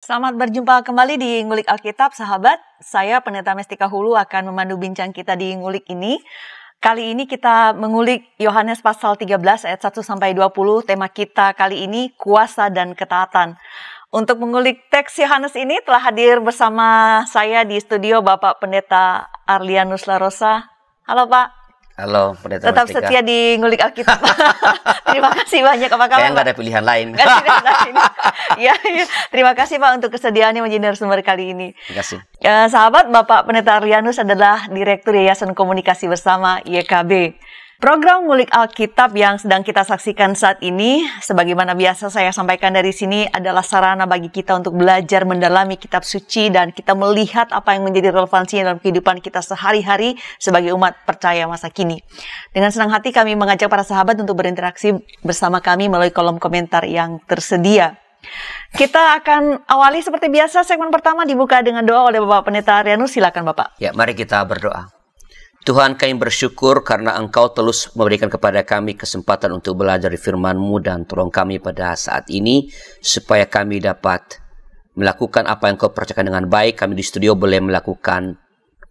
Selamat berjumpa kembali di Ngulik Alkitab, sahabat. Saya Pendeta Mestika Hulu akan memandu bincang kita di Ngulik ini. Kali ini kita mengulik Yohanes pasal 13 ayat 1-20. Tema kita kali ini kuasa dan ketaatan. Untuk mengulik teks Yohanes ini telah hadir bersama saya di studio Bapak Pendeta Arlianus Larosa. Halo Pak. Halo, Pendeta Tetap Mestika. setia di Ngulik Alkitab. Terima kasih banyak. Apa kabar? Kayak nggak ada pilihan lain. Ya, terima kasih Pak untuk kesediaannya menjadi narasumber kali ini. Terima kasih. Sahabat, Bapak Pendeta Arlianus adalah Direktur Yayasan Komunikasi Bersama YKB. Program Ngulik Alkitab yang sedang kita saksikan saat ini, sebagaimana biasa saya sampaikan dari sini, adalah sarana bagi kita untuk belajar mendalami kitab suci dan kita melihat apa yang menjadi relevansinya dalam kehidupan kita sehari-hari sebagai umat percaya masa kini. Dengan senang hati kami mengajak para sahabat untuk berinteraksi bersama kami melalui kolom komentar yang tersedia. Kita akan awali seperti biasa, segmen pertama dibuka dengan doa oleh Bapak Pendeta Arlianus. Silakan Bapak. Ya, mari kita berdoa. Tuhan, kami bersyukur karena Engkau terus memberikan kepada kami kesempatan untuk belajar di firman-Mu dan tolong kami pada saat ini supaya kami dapat melakukan apa yang Engkau percayakan dengan baik. Kami di studio boleh melakukan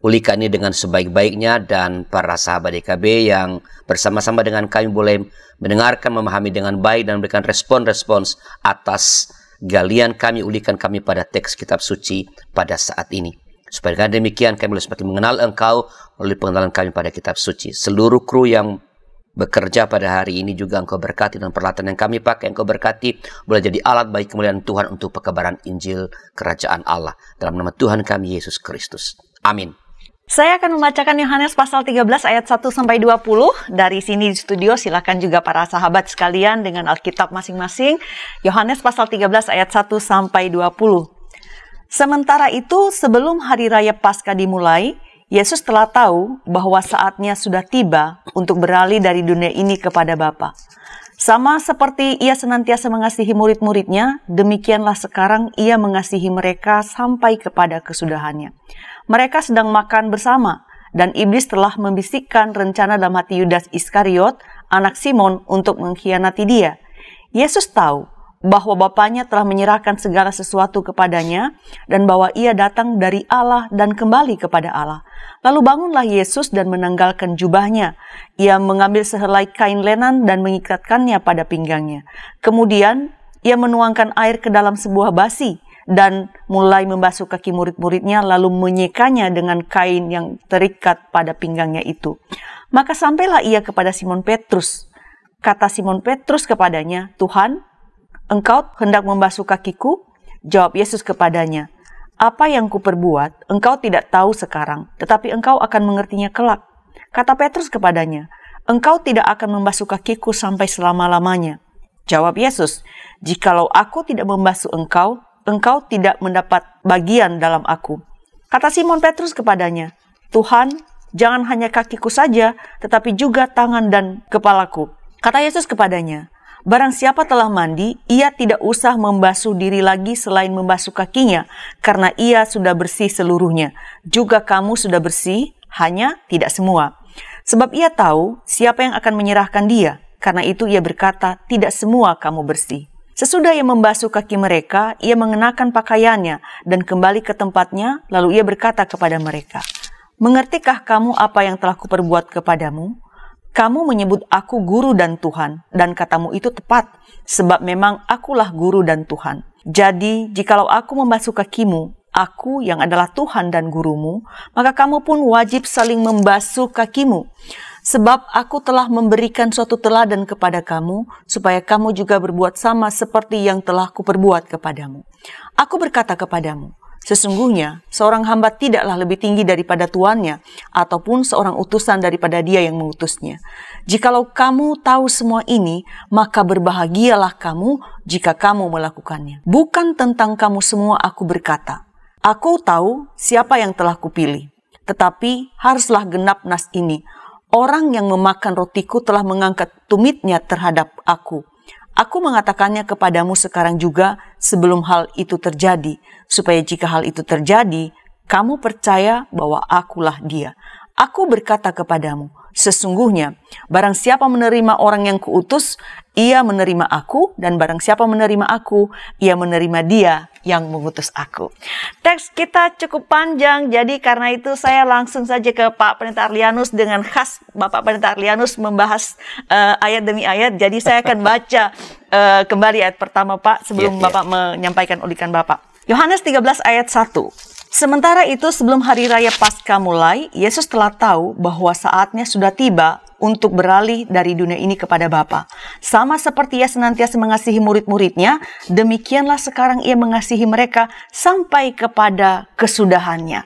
ulikan ini dengan sebaik-baiknya dan para sahabat YKB yang bersama-sama dengan kami boleh mendengarkan, memahami dengan baik dan memberikan respon-respons atas galian kami, ulikan kami pada teks kitab suci pada saat ini. Supaya dengan demikian kami boleh semakin mengenal Engkau melalui pengenalan kami pada kitab suci. Seluruh kru yang bekerja pada hari ini juga Engkau berkati dan peralatan yang kami pakai Engkau berkati boleh jadi alat bagi kemuliaan Tuhan untuk pekabaran Injil Kerajaan Allah. Dalam nama Tuhan kami Yesus Kristus. Amin. Saya akan membacakan Yohanes pasal 13 ayat 1-20. Dari sini di studio silakan juga para sahabat sekalian dengan Alkitab masing-masing. Yohanes pasal 13 ayat 1-20. Sementara itu, sebelum hari raya Paskah dimulai, Yesus telah tahu bahwa saatnya sudah tiba untuk beralih dari dunia ini kepada Bapa. Sama seperti ia senantiasa mengasihi murid-muridnya, demikianlah sekarang ia mengasihi mereka sampai kepada kesudahannya. Mereka sedang makan bersama, dan iblis telah membisikkan rencana dalam hati Yudas Iskariot, anak Simon, untuk mengkhianati dia. Yesus tahu bahwa Bapanya telah menyerahkan segala sesuatu kepadanya dan bahwa ia datang dari Allah dan kembali kepada Allah. Lalu bangunlah Yesus dan menanggalkan jubahnya. Ia mengambil sehelai kain lenan dan mengikatkannya pada pinggangnya. Kemudian ia menuangkan air ke dalam sebuah basi dan mulai membasuh kaki murid-muridnya lalu menyekanya dengan kain yang terikat pada pinggangnya itu. Maka sampailah ia kepada Simon Petrus. Kata Simon Petrus kepadanya, "Tuhan, Engkau hendak membasuh kakiku?" Jawab Yesus kepadanya, "Apa yang kuperbuat, engkau tidak tahu sekarang, tetapi engkau akan mengertinya kelak." Kata Petrus kepadanya, "Engkau tidak akan membasuh kakiku sampai selama-lamanya." Jawab Yesus, "Jikalau aku tidak membasuh engkau, engkau tidak mendapat bagian dalam aku." Kata Simon Petrus kepadanya, "Tuhan, jangan hanya kakiku saja, tetapi juga tangan dan kepalaku." Kata Yesus kepadanya, "Barang siapa telah mandi, ia tidak usah membasuh diri lagi selain membasuh kakinya, karena ia sudah bersih seluruhnya. Juga kamu sudah bersih, hanya tidak semua. Sebab ia tahu siapa yang akan menyerahkan dia, karena itu ia berkata, tidak semua kamu bersih." Sesudah ia membasuh kaki mereka, ia mengenakan pakaiannya dan kembali ke tempatnya, lalu ia berkata kepada mereka, "Mengertikah kamu apa yang telah kuperbuat kepadamu? Kamu menyebut aku guru dan Tuhan, dan katamu itu tepat, sebab memang akulah guru dan Tuhan. Jadi, jikalau aku membasuh kakimu, aku yang adalah Tuhan dan gurumu, maka kamu pun wajib saling membasuh kakimu. Sebab aku telah memberikan suatu teladan kepada kamu, supaya kamu juga berbuat sama seperti yang telah kuperbuat kepadamu. Aku berkata kepadamu, sesungguhnya seorang hamba tidaklah lebih tinggi daripada tuannya, ataupun seorang utusan daripada dia yang mengutusnya. Jikalau kamu tahu semua ini, maka berbahagialah kamu jika kamu melakukannya. Bukan tentang kamu semua aku berkata. Aku tahu siapa yang telah kupilih. Tetapi haruslah genap nas ini. Orang yang memakan rotiku telah mengangkat tumitnya terhadap aku. Aku mengatakannya kepadamu sekarang juga sebelum hal itu terjadi, supaya jika hal itu terjadi, kamu percaya bahwa akulah dia. Aku berkata kepadamu, Sesungguhnya, barang siapa menerima orang yang kuutus, ia menerima aku, dan barang siapa menerima aku, ia menerima dia yang mengutus aku. Teks kita cukup panjang, jadi karena itu saya langsung saja ke Pak Pendeta Arlianus. Dengan khas Bapak Pendeta Arlianus membahas ayat demi ayat, jadi saya akan baca kembali ayat pertama Pak, sebelum Bapak menyampaikan ulikan Bapak. Yohanes 13 ayat 1. Sementara itu sebelum hari raya Paskah mulai, Yesus telah tahu bahwa saatnya sudah tiba untuk beralih dari dunia ini kepada Bapa. Sama seperti ia senantiasa mengasihi murid-muridnya, demikianlah sekarang ia mengasihi mereka sampai kepada kesudahannya.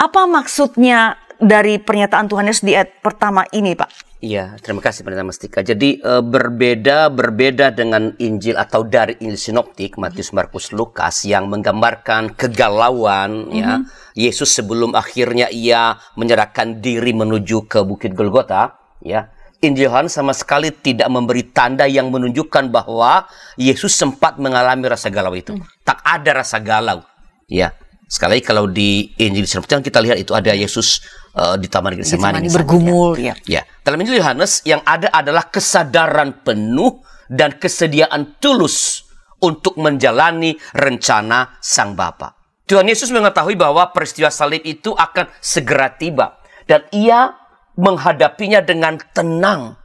Apa maksudnya dari pernyataan Tuhan Yesus di ayat pertama ini, Pak? Iya, terima kasih Pendeta Mastika. Jadi berbeda dengan Injil atau dari Injil Sinoptik Matius, Markus, Lukas yang menggambarkan kegalauan ya Yesus sebelum akhirnya ia menyerahkan diri menuju ke Bukit Golgota ya. Injil Yohanes sama sekali tidak memberi tanda yang menunjukkan bahwa Yesus sempat mengalami rasa galau itu. Tak ada rasa galau ya. Sekali lagi kalau di Injil Sinoptik kita lihat itu ada Yesus di Taman Getsemani bergumul ya. Dalam Injil Yohanes yang ada adalah kesadaran penuh dan kesediaan tulus untuk menjalani rencana Sang Bapa. Tuhan Yesus mengetahui bahwa peristiwa salib itu akan segera tiba dan ia menghadapinya dengan tenang,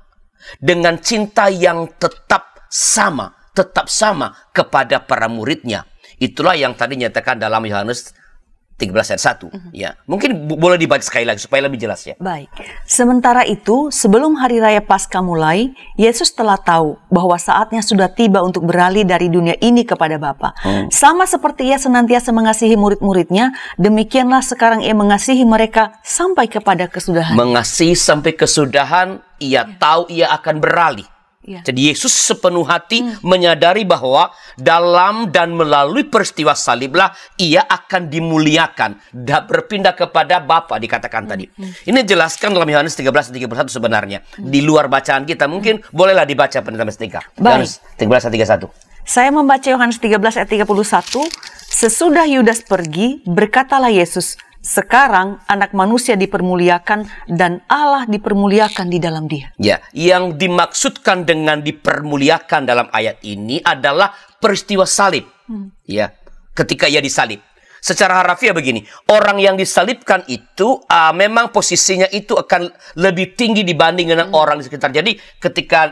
dengan cinta yang tetap sama kepada para muridnya. Itulah yang tadi nyatakan dalam Yohanes 13 ayat 1. Ya, mungkin boleh dibaca sekali lagi supaya lebih jelas ya. Baik. Sementara itu, sebelum hari raya Paskah mulai, Yesus telah tahu bahwa saatnya sudah tiba untuk beralih dari dunia ini kepada Bapa. Sama seperti ia senantiasa mengasihi murid-muridnya, demikianlah sekarang ia mengasihi mereka sampai kepada kesudahan. Mengasihi sampai kesudahan, ia tahu ia akan beralih. Jadi Yesus sepenuh hati menyadari bahwa dalam dan melalui peristiwa saliblah ia akan dimuliakan dan berpindah kepada Bapa dikatakan tadi. Ini jelaskan dalam Yohanes 13:31 sebenarnya. Di luar bacaan kita mungkin bolehlah dibaca Pendeta Mastika. Yohanes 13:31. Saya membaca Yohanes 13 ayat 31. Sesudah Yudas pergi, berkatalah Yesus, sekarang anak manusia dipermuliakan dan Allah dipermuliakan di dalam dia. Ya, yang dimaksudkan dengan dipermuliakan dalam ayat ini adalah peristiwa salib. Ya, ketika ia disalib. Secara harafiah begini, orang yang disalibkan itu memang posisinya itu akan lebih tinggi dibanding dengan orang di sekitar. Jadi ketika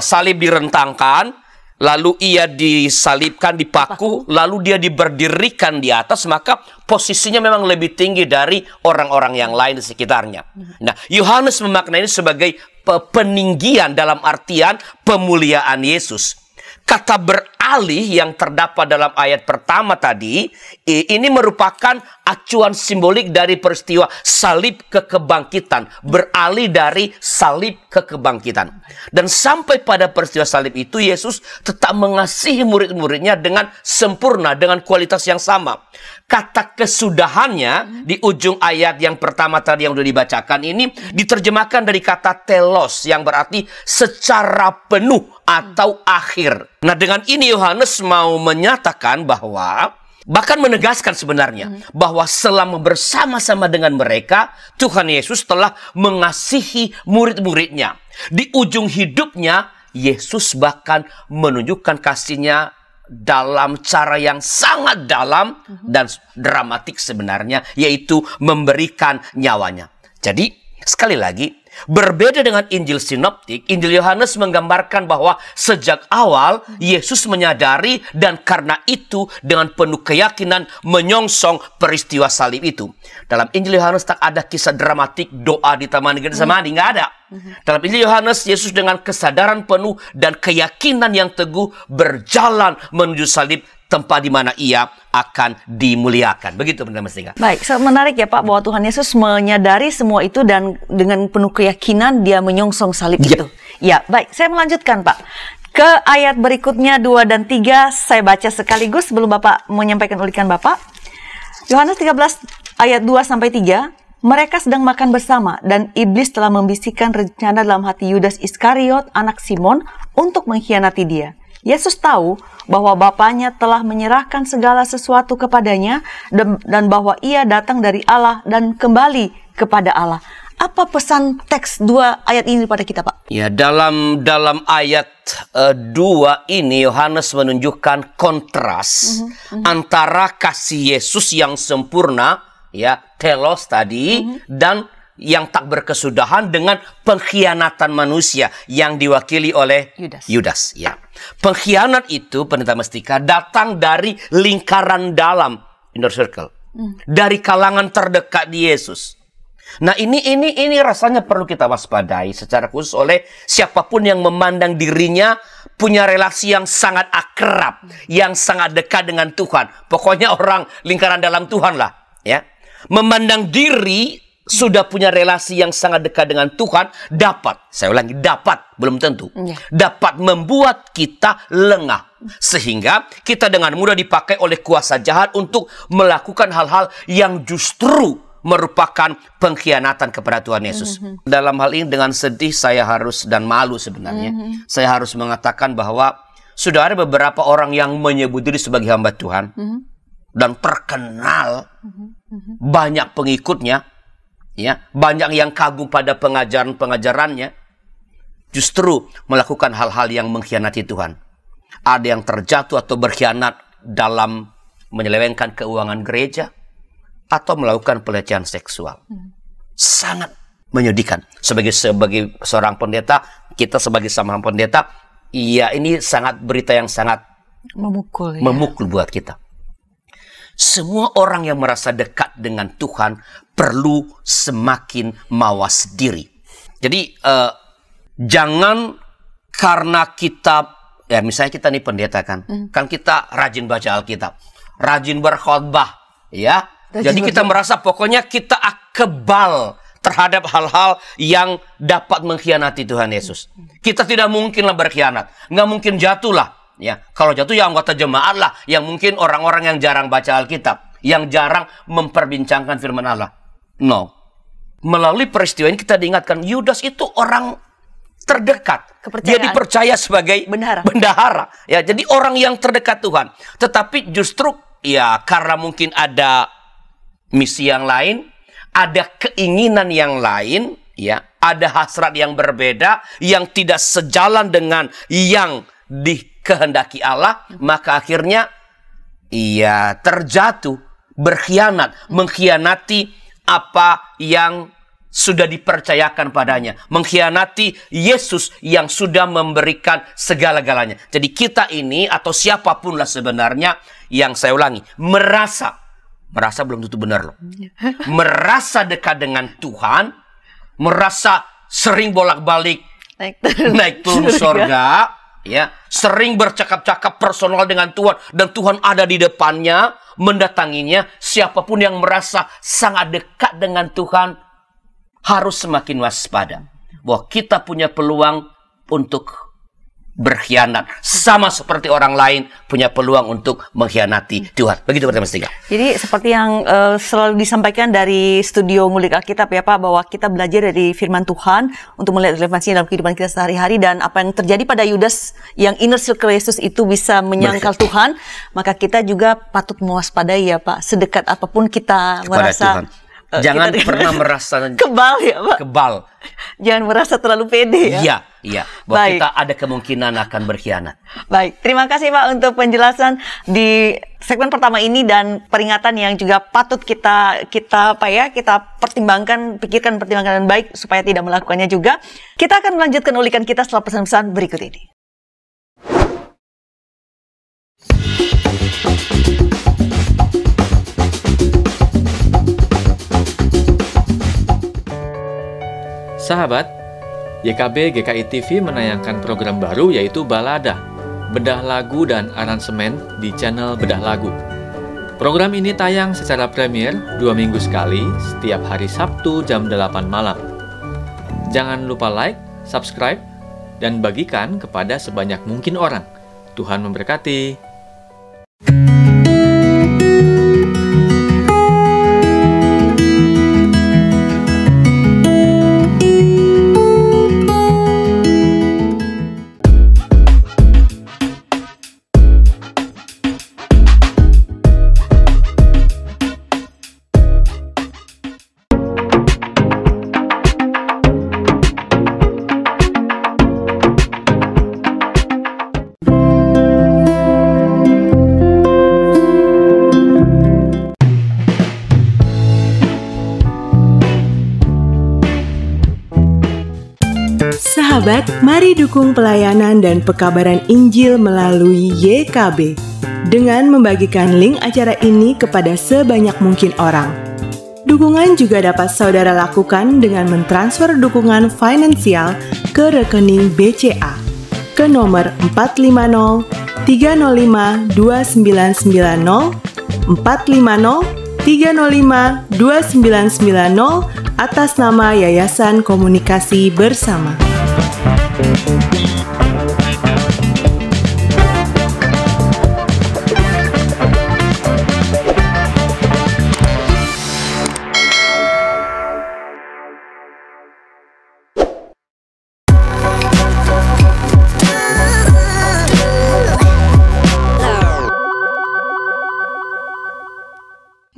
salib direntangkan, lalu ia disalibkan, dipaku, lalu dia diberdirikan di atas, maka posisinya memang lebih tinggi dari orang-orang yang lain di sekitarnya. Nah, Yohanes memaknai ini sebagai peninggian dalam artian pemuliaan Yesus. Kata beralih yang terdapat dalam ayat pertama tadi, ini merupakan acuan simbolik dari peristiwa salib ke kebangkitan. Beralih dari salib ke kebangkitan. Dan sampai pada peristiwa salib itu, Yesus tetap mengasihi murid-muridnya dengan sempurna, dengan kualitas yang sama. Kata kesudahannya di ujung ayat yang pertama tadi yang sudah dibacakan ini diterjemahkan dari kata telos yang berarti secara penuh atau akhir. Nah, dengan ini Yohanes mau menyatakan bahwa, bahkan menegaskan sebenarnya bahwa selama bersama-sama dengan mereka, Tuhan Yesus telah mengasihi murid-muridnya. Di ujung hidupnya, Yesus bahkan menunjukkan kasihnya dalam cara yang sangat dalam dan dramatik sebenarnya, yaitu memberikan nyawanya. Jadi, sekali lagi, berbeda dengan Injil Sinoptik, Injil Yohanes menggambarkan bahwa sejak awal Yesus menyadari dan karena itu dengan penuh keyakinan menyongsong peristiwa salib itu. Dalam Injil Yohanes tak ada kisah dramatik doa di Taman Getsemani, nggak ada. Dalam Injil Yohanes, Yesus dengan kesadaran penuh dan keyakinan yang teguh berjalan menuju salib, tempat di mana ia akan dimuliakan. Begitu Pendeta Mastika. Baik, menarik ya Pak bahwa Tuhan Yesus menyadari semua itu dan dengan penuh keyakinan dia menyongsong salib itu. Ya, baik. Saya melanjutkan Pak. Ke ayat berikutnya 2 dan 3 saya baca sekaligus sebelum Bapak menyampaikan ulikan Bapak. Yohanes 13 ayat 2 sampai 3. Mereka sedang makan bersama dan iblis telah membisikkan rencana dalam hati Yudas Iskariot, anak Simon, untuk mengkhianati dia. Yesus tahu bahwa Bapanya telah menyerahkan segala sesuatu kepadanya dan bahwa ia datang dari Allah dan kembali kepada Allah. Apa pesan teks 2 ayat ini pada kita, Pak? Ya, dalam ayat 2 ini Yohanes menunjukkan kontras antara kasih Yesus yang sempurna, ya, telos tadi, dan yang tak berkesudahan dengan pengkhianatan manusia yang diwakili oleh Yudas. Ya. Pengkhianat itu, Pendeta Mestika, datang dari lingkaran dalam, inner circle, dari kalangan terdekat di Yesus. Nah, ini rasanya perlu kita waspadai secara khusus oleh siapapun yang memandang dirinya punya relasi yang sangat akrab, yang sangat dekat dengan Tuhan. Pokoknya orang lingkaran dalam Tuhan lah, ya. Memandang diri sudah punya relasi yang sangat dekat dengan Tuhan dapat, saya ulangi, dapat, belum tentu, dapat membuat kita lengah. Sehingga kita dengan mudah dipakai oleh kuasa jahat untuk melakukan hal-hal yang justru merupakan pengkhianatan kepada Tuhan Yesus. Dalam hal ini dengan sedih saya harus, dan malu sebenarnya, saya harus mengatakan bahwa sudah ada beberapa orang yang menyebut diri sebagai hamba Tuhan dan terkenal, banyak pengikutnya, ya, banyak yang kagum pada pengajaran-pengajarannya, justru melakukan hal-hal yang mengkhianati Tuhan. Ada yang terjatuh atau berkhianat dalam menyelewengkan keuangan gereja, atau melakukan pelecehan seksual. Sangat menyedihkan. Sebagai seorang pendeta, kita sebagai sama pendeta, iya, ini sangat berita yang sangat memukul buat kita. Semua orang yang merasa dekat dengan Tuhan perlu semakin mawas diri. Jadi jangan karena kita, ya misalnya kita nih pendeta kan kita rajin baca Alkitab, rajin berkhotbah, ya. Jadi kita merasa pokoknya kita kebal terhadap hal-hal yang dapat mengkhianati Tuhan Yesus. Kita tidak mungkinlah berkhianat. Nggak mungkin jatuh lah. Ya, kalau jatuh ya anggota jemaat lah. Yang mungkin orang-orang yang jarang baca Alkitab. Yang jarang memperbincangkan firman Allah. No. Melalui peristiwa ini kita diingatkan, Yudas itu orang terdekat. Dia dipercaya sebagai bendahara. Ya, jadi orang yang terdekat Tuhan. Tetapi justru ya karena mungkin ada misi yang lain, ada keinginan yang lain, ya, ada hasrat yang berbeda, yang tidak sejalan dengan yang dikehendaki Allah, maka akhirnya ia terjatuh, berkhianat, mengkhianati apa yang sudah dipercayakan padanya, mengkhianati Yesus yang sudah memberikan segala-galanya. Jadi kita ini atau siapapun lah sebenarnya, yang saya ulangi, merasa belum tentu benar loh. Merasa dekat dengan Tuhan, merasa sering bolak-balik naik turun surga, ya, sering bercakap-cakap personal dengan Tuhan, dan Tuhan ada di depannya, mendatanginya. Siapapun yang merasa sangat dekat dengan Tuhan harus semakin waspada bahwa kita punya peluang untuk berkhianat, sama seperti orang lain punya peluang untuk mengkhianati Tuhan. Begitu Pendeta Mestika. Jadi seperti yang selalu disampaikan dari studio Ngulik Alkitab ya Pak, bahwa kita belajar dari firman Tuhan untuk melihat relevansinya dalam kehidupan kita sehari-hari, dan apa yang terjadi pada Yudas yang inner circle Yesus itu bisa menyangkal Tuhan, maka kita juga patut mewaspadai ya Pak, sedekat apapun kita merasa Tuhan. Jangan pernah merasa kebal ya Pak. Kebal. Jangan merasa terlalu pede ya. Iya. Bahwa kita ada kemungkinan akan berkhianat. Baik, terima kasih Pak untuk penjelasan di segmen pertama ini dan peringatan yang juga patut kita pertimbangkan dengan baik supaya tidak melakukannya juga. Kita akan melanjutkan ulikan kita setelah pesan-pesan berikut ini. Sahabat, YKB GKI TV menayangkan program baru yaitu Balada, bedah lagu dan aransemen di channel Bedah Lagu. Program ini tayang secara premier 2 minggu sekali setiap hari Sabtu jam 8 malam. Jangan lupa like, subscribe, dan bagikan kepada sebanyak mungkin orang. Tuhan memberkati. Sahabat, mari dukung pelayanan dan pekabaran Injil melalui YKB dengan membagikan link acara ini kepada sebanyak mungkin orang. Dukungan juga dapat saudara lakukan dengan mentransfer dukungan finansial ke rekening BCA ke nomor 450 305 2990 450 305 2990 atas nama Yayasan Komunikasi Bersama.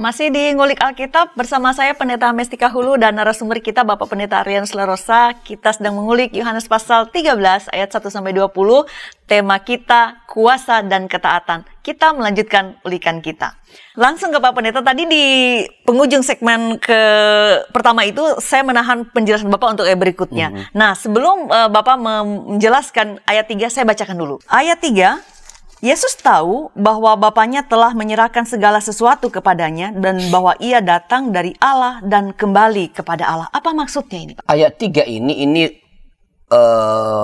Masih di Ngulik Alkitab bersama saya Pendeta Mestika Hulu dan narasumber kita Bapak Pendeta Rian Slerosa. Kita sedang mengulik Yohanes pasal 13 ayat 1-20. Tema kita kuasa dan ketaatan. Kita melanjutkan ulikan kita. Langsung ke Pak Pendeta, tadi di penghujung segmen pertama itu saya menahan penjelasan Bapak untuk ayat berikutnya. Nah, sebelum Bapak menjelaskan ayat 3, saya bacakan dulu. Ayat 3, Yesus tahu bahwa Bapanya telah menyerahkan segala sesuatu kepadanya dan bahwa ia datang dari Allah dan kembali kepada Allah. Apa maksudnya ini, Pak? Ayat 3 ini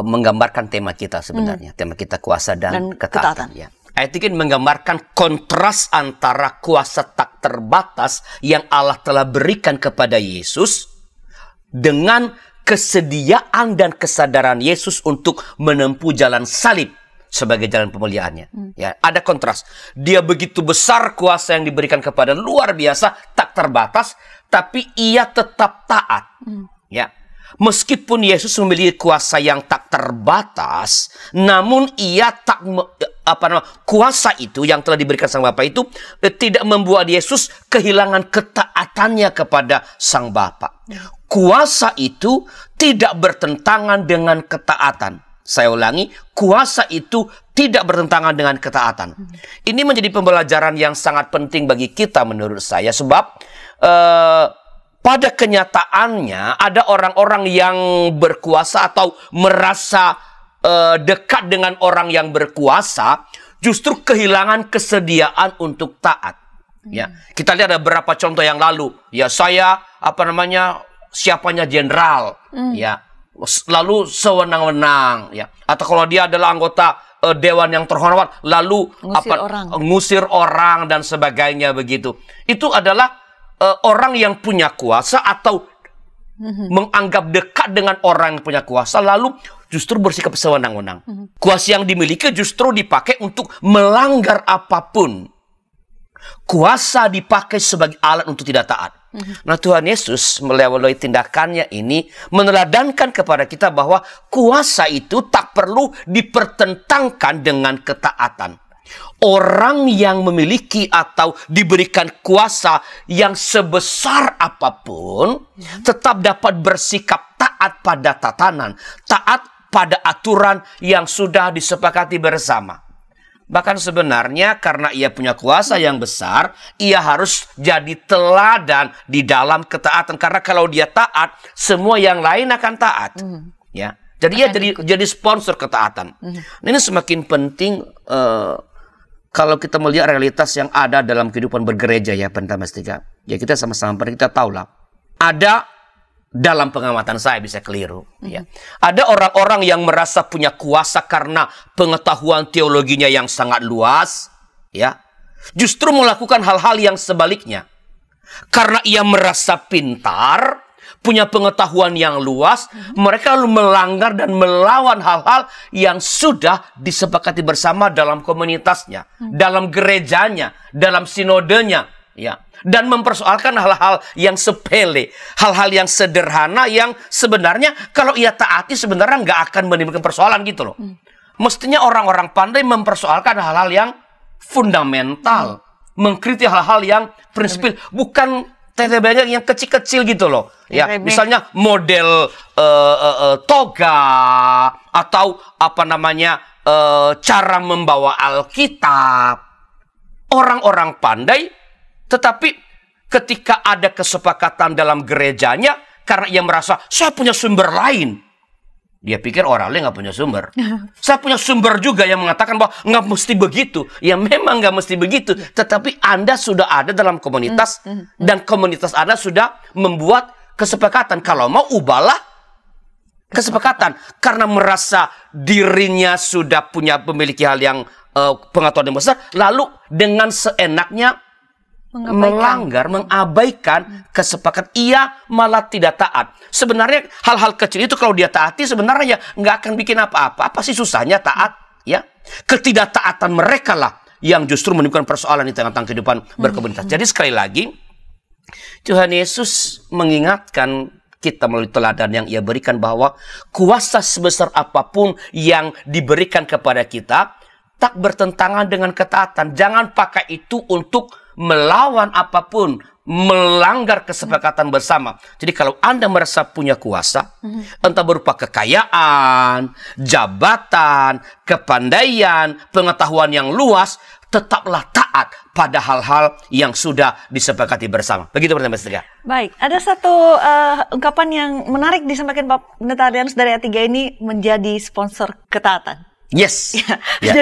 menggambarkan tema kita sebenarnya. Tema kita kuasa dan ketaatan. Ya. Ayat 3 ini menggambarkan kontras antara kuasa tak terbatas yang Allah telah berikan kepada Yesus dengan kesediaan dan kesadaran Yesus untuk menempuh jalan salib sebagai jalan pemuliaannya. Ya, ada kontras. Dia begitu besar kuasa yang diberikan kepada, luar biasa, tak terbatas, tapi ia tetap taat. Ya. Meskipun Yesus memiliki kuasa yang tak terbatas, namun ia kuasa itu yang telah diberikan Sang Bapa itu tidak membuat Yesus kehilangan ketaatannya kepada Sang Bapa. Kuasa itu tidak bertentangan dengan ketaatan. Saya ulangi, kuasa itu tidak bertentangan dengan ketaatan. Ini menjadi pembelajaran yang sangat penting bagi kita menurut saya. Sebab pada kenyataannya ada orang-orang yang berkuasa atau merasa dekat dengan orang yang berkuasa, justru kehilangan kesediaan untuk taat. Ya, kita lihat ada beberapa contoh yang lalu. Ya, saya siapanya jenderal. Ya. Lalu sewenang-wenang, ya. Atau kalau dia adalah anggota dewan yang terhormat, lalu ngusir orang dan sebagainya begitu. Itu adalah orang yang punya kuasa atau menganggap dekat dengan orang yang punya kuasa, lalu justru bersikap sewenang-wenang. Kuasa yang dimiliki justru dipakai untuk melanggar apapun. Kuasa dipakai sebagai alat untuk tidak taat. Nah, Tuhan Yesus melalui tindakannya ini meneladankan kepada kita bahwa kuasa itu tak perlu dipertentangkan dengan ketaatan. Orang yang memiliki atau diberikan kuasa yang sebesar apapun tetap dapat bersikap taat pada tatanan, taat pada aturan yang sudah disepakati bersama. Bahkan sebenarnya karena ia punya kuasa yang besar, ia harus jadi teladan di dalam ketaatan. Karena kalau dia taat, semua yang lain akan taat. Ya, jadi ia jadi sponsor ketaatan. Ini semakin penting kalau kita melihat realitas yang ada dalam kehidupan bergereja, ya Pendeta Mestika. Ya, kita sama-sama kita tahulah. Ada dalam pengamatan saya, bisa keliru. Ya. Ada orang-orang yang merasa punya kuasa karena pengetahuan teologinya yang sangat luas, ya. Justru melakukan hal-hal yang sebaliknya. Karena ia merasa pintar, punya pengetahuan yang luas, mereka lalu melanggar dan melawan hal-hal yang sudah disepakati bersama dalam komunitasnya, dalam gerejanya, dalam sinodenya, ya. Dan mempersoalkan hal-hal yang sepele, hal-hal yang sederhana yang sebenarnya kalau ia taati sebenarnya nggak akan menimbulkan persoalan gitu loh. Mestinya orang-orang pandai mempersoalkan hal-hal yang fundamental, mengkritik hal-hal yang prinsipil, bukan tete-tete yang kecil-kecil gitu loh. Ya, misalnya model toga atau cara membawa Alkitab. Orang-orang pandai. Tetapi ketika ada kesepakatan dalam gerejanya, karena ia merasa saya punya sumber lain, Dia pikir orang lain nggak punya sumber. Saya punya sumber juga yang mengatakan bahwa nggak mesti begitu. Ya memang nggak mesti begitu. Tetapi Anda sudah ada dalam komunitas. Dan komunitas Anda sudah membuat kesepakatan. Kalau mau, ubahlah kesepakatan. Karena merasa dirinya sudah memiliki hal yang pengetahuan yang besar. Lalu dengan seenaknya mengabaikan kesepakatan, ia malah tidak taat. Sebenarnya hal-hal kecil itu kalau dia taati sebenarnya nggak akan bikin apa-apa. Apa sih susahnya taat? Ya, ketidaktaatan mereka lah yang justru menimbulkan persoalan di tengah-tengah kehidupan berkomunitas. Jadi sekali lagi, Tuhan Yesus mengingatkan kita melalui teladan yang ia berikan bahwa kuasa sebesar apapun yang diberikan kepada kita tak bertentangan dengan ketaatan. Jangan pakai itu untuk melawan apapun, melanggar kesepakatan bersama. Jadi kalau Anda merasa punya kuasa, entah berupa kekayaan, jabatan, kepandaian, pengetahuan yang luas, tetaplah taat pada hal-hal yang sudah disepakati bersama. Begitu pertanyaan Mas Tegar. Baik, ada satu ungkapan yang menarik disampaikan Pak Pendeta Adrianus dari ayat 3 ini, menjadi sponsor ketaatan. Yes. Ya.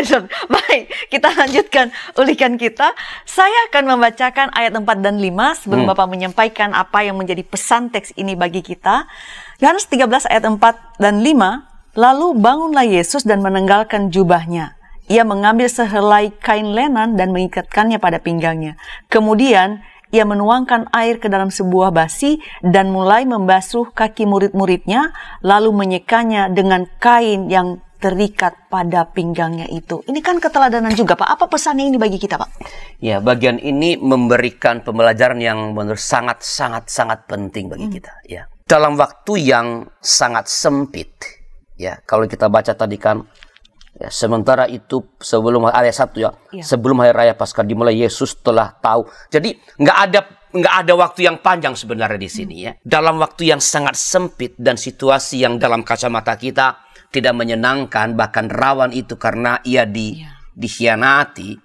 Baik, kita lanjutkan ulikan kita. Saya akan membacakan ayat 4 dan 5 sebelum Bapak menyampaikan apa yang menjadi pesan teks ini bagi kita. Yohanes 13 ayat 4 dan 5. Lalu bangunlah Yesus dan menenggalkan jubahnya. Ia mengambil sehelai kain lenan dan mengikatkannya pada pinggangnya. Kemudian ia menuangkan air ke dalam sebuah basi dan mulai membasuh kaki murid-muridnya, lalu menyekanya dengan kain yang terikat pada pinggangnya itu. Ini kan keteladanan juga, Pak. Apa pesannya ini bagi kita, Pak? Ya, bagian ini memberikan pembelajaran yang menurut sangat penting bagi kita. Ya, dalam waktu yang sangat sempit. Ya, kalau kita baca tadi kan, ya, sementara itu sebelum ayat 1 ya, sebelum hari raya Paskah dimulai, Yesus telah tahu. Jadi nggak ada waktu yang panjang sebenarnya di sini ya. Dalam waktu yang sangat sempit dan situasi yang dalam kacamata kita tidak menyenangkan, bahkan rawan itu karena ia dikhianati,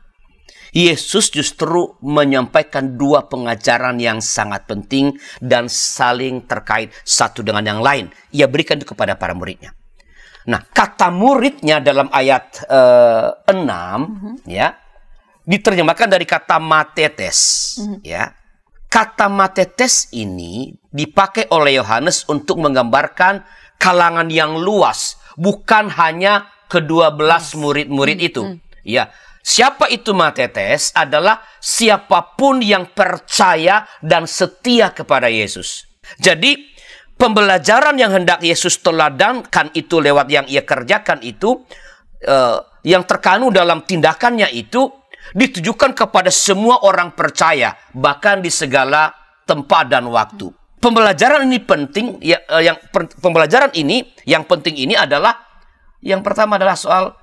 Yesus justru menyampaikan dua pengajaran yang sangat penting dan saling terkait satu dengan yang lain. Ia berikan itu kepada para muridnya. Nah, kata muridnya dalam ayat 6 ya, diterjemahkan dari kata matetes. Ya. Kata matetes ini dipakai oleh Yohanes untuk menggambarkan kalangan yang luas, bukan hanya ke-12 murid-murid itu. Ya, siapa itu matetes? Adalah siapapun yang percaya dan setia kepada Yesus. Jadi pembelajaran yang hendak Yesus teladankan itu lewat yang ia kerjakan itu, yang terkandung dalam tindakannya itu ditujukan kepada semua orang percaya, bahkan di segala tempat dan waktu. Pembelajaran ini penting, pembelajaran ini yang penting ini adalah yang pertama adalah soal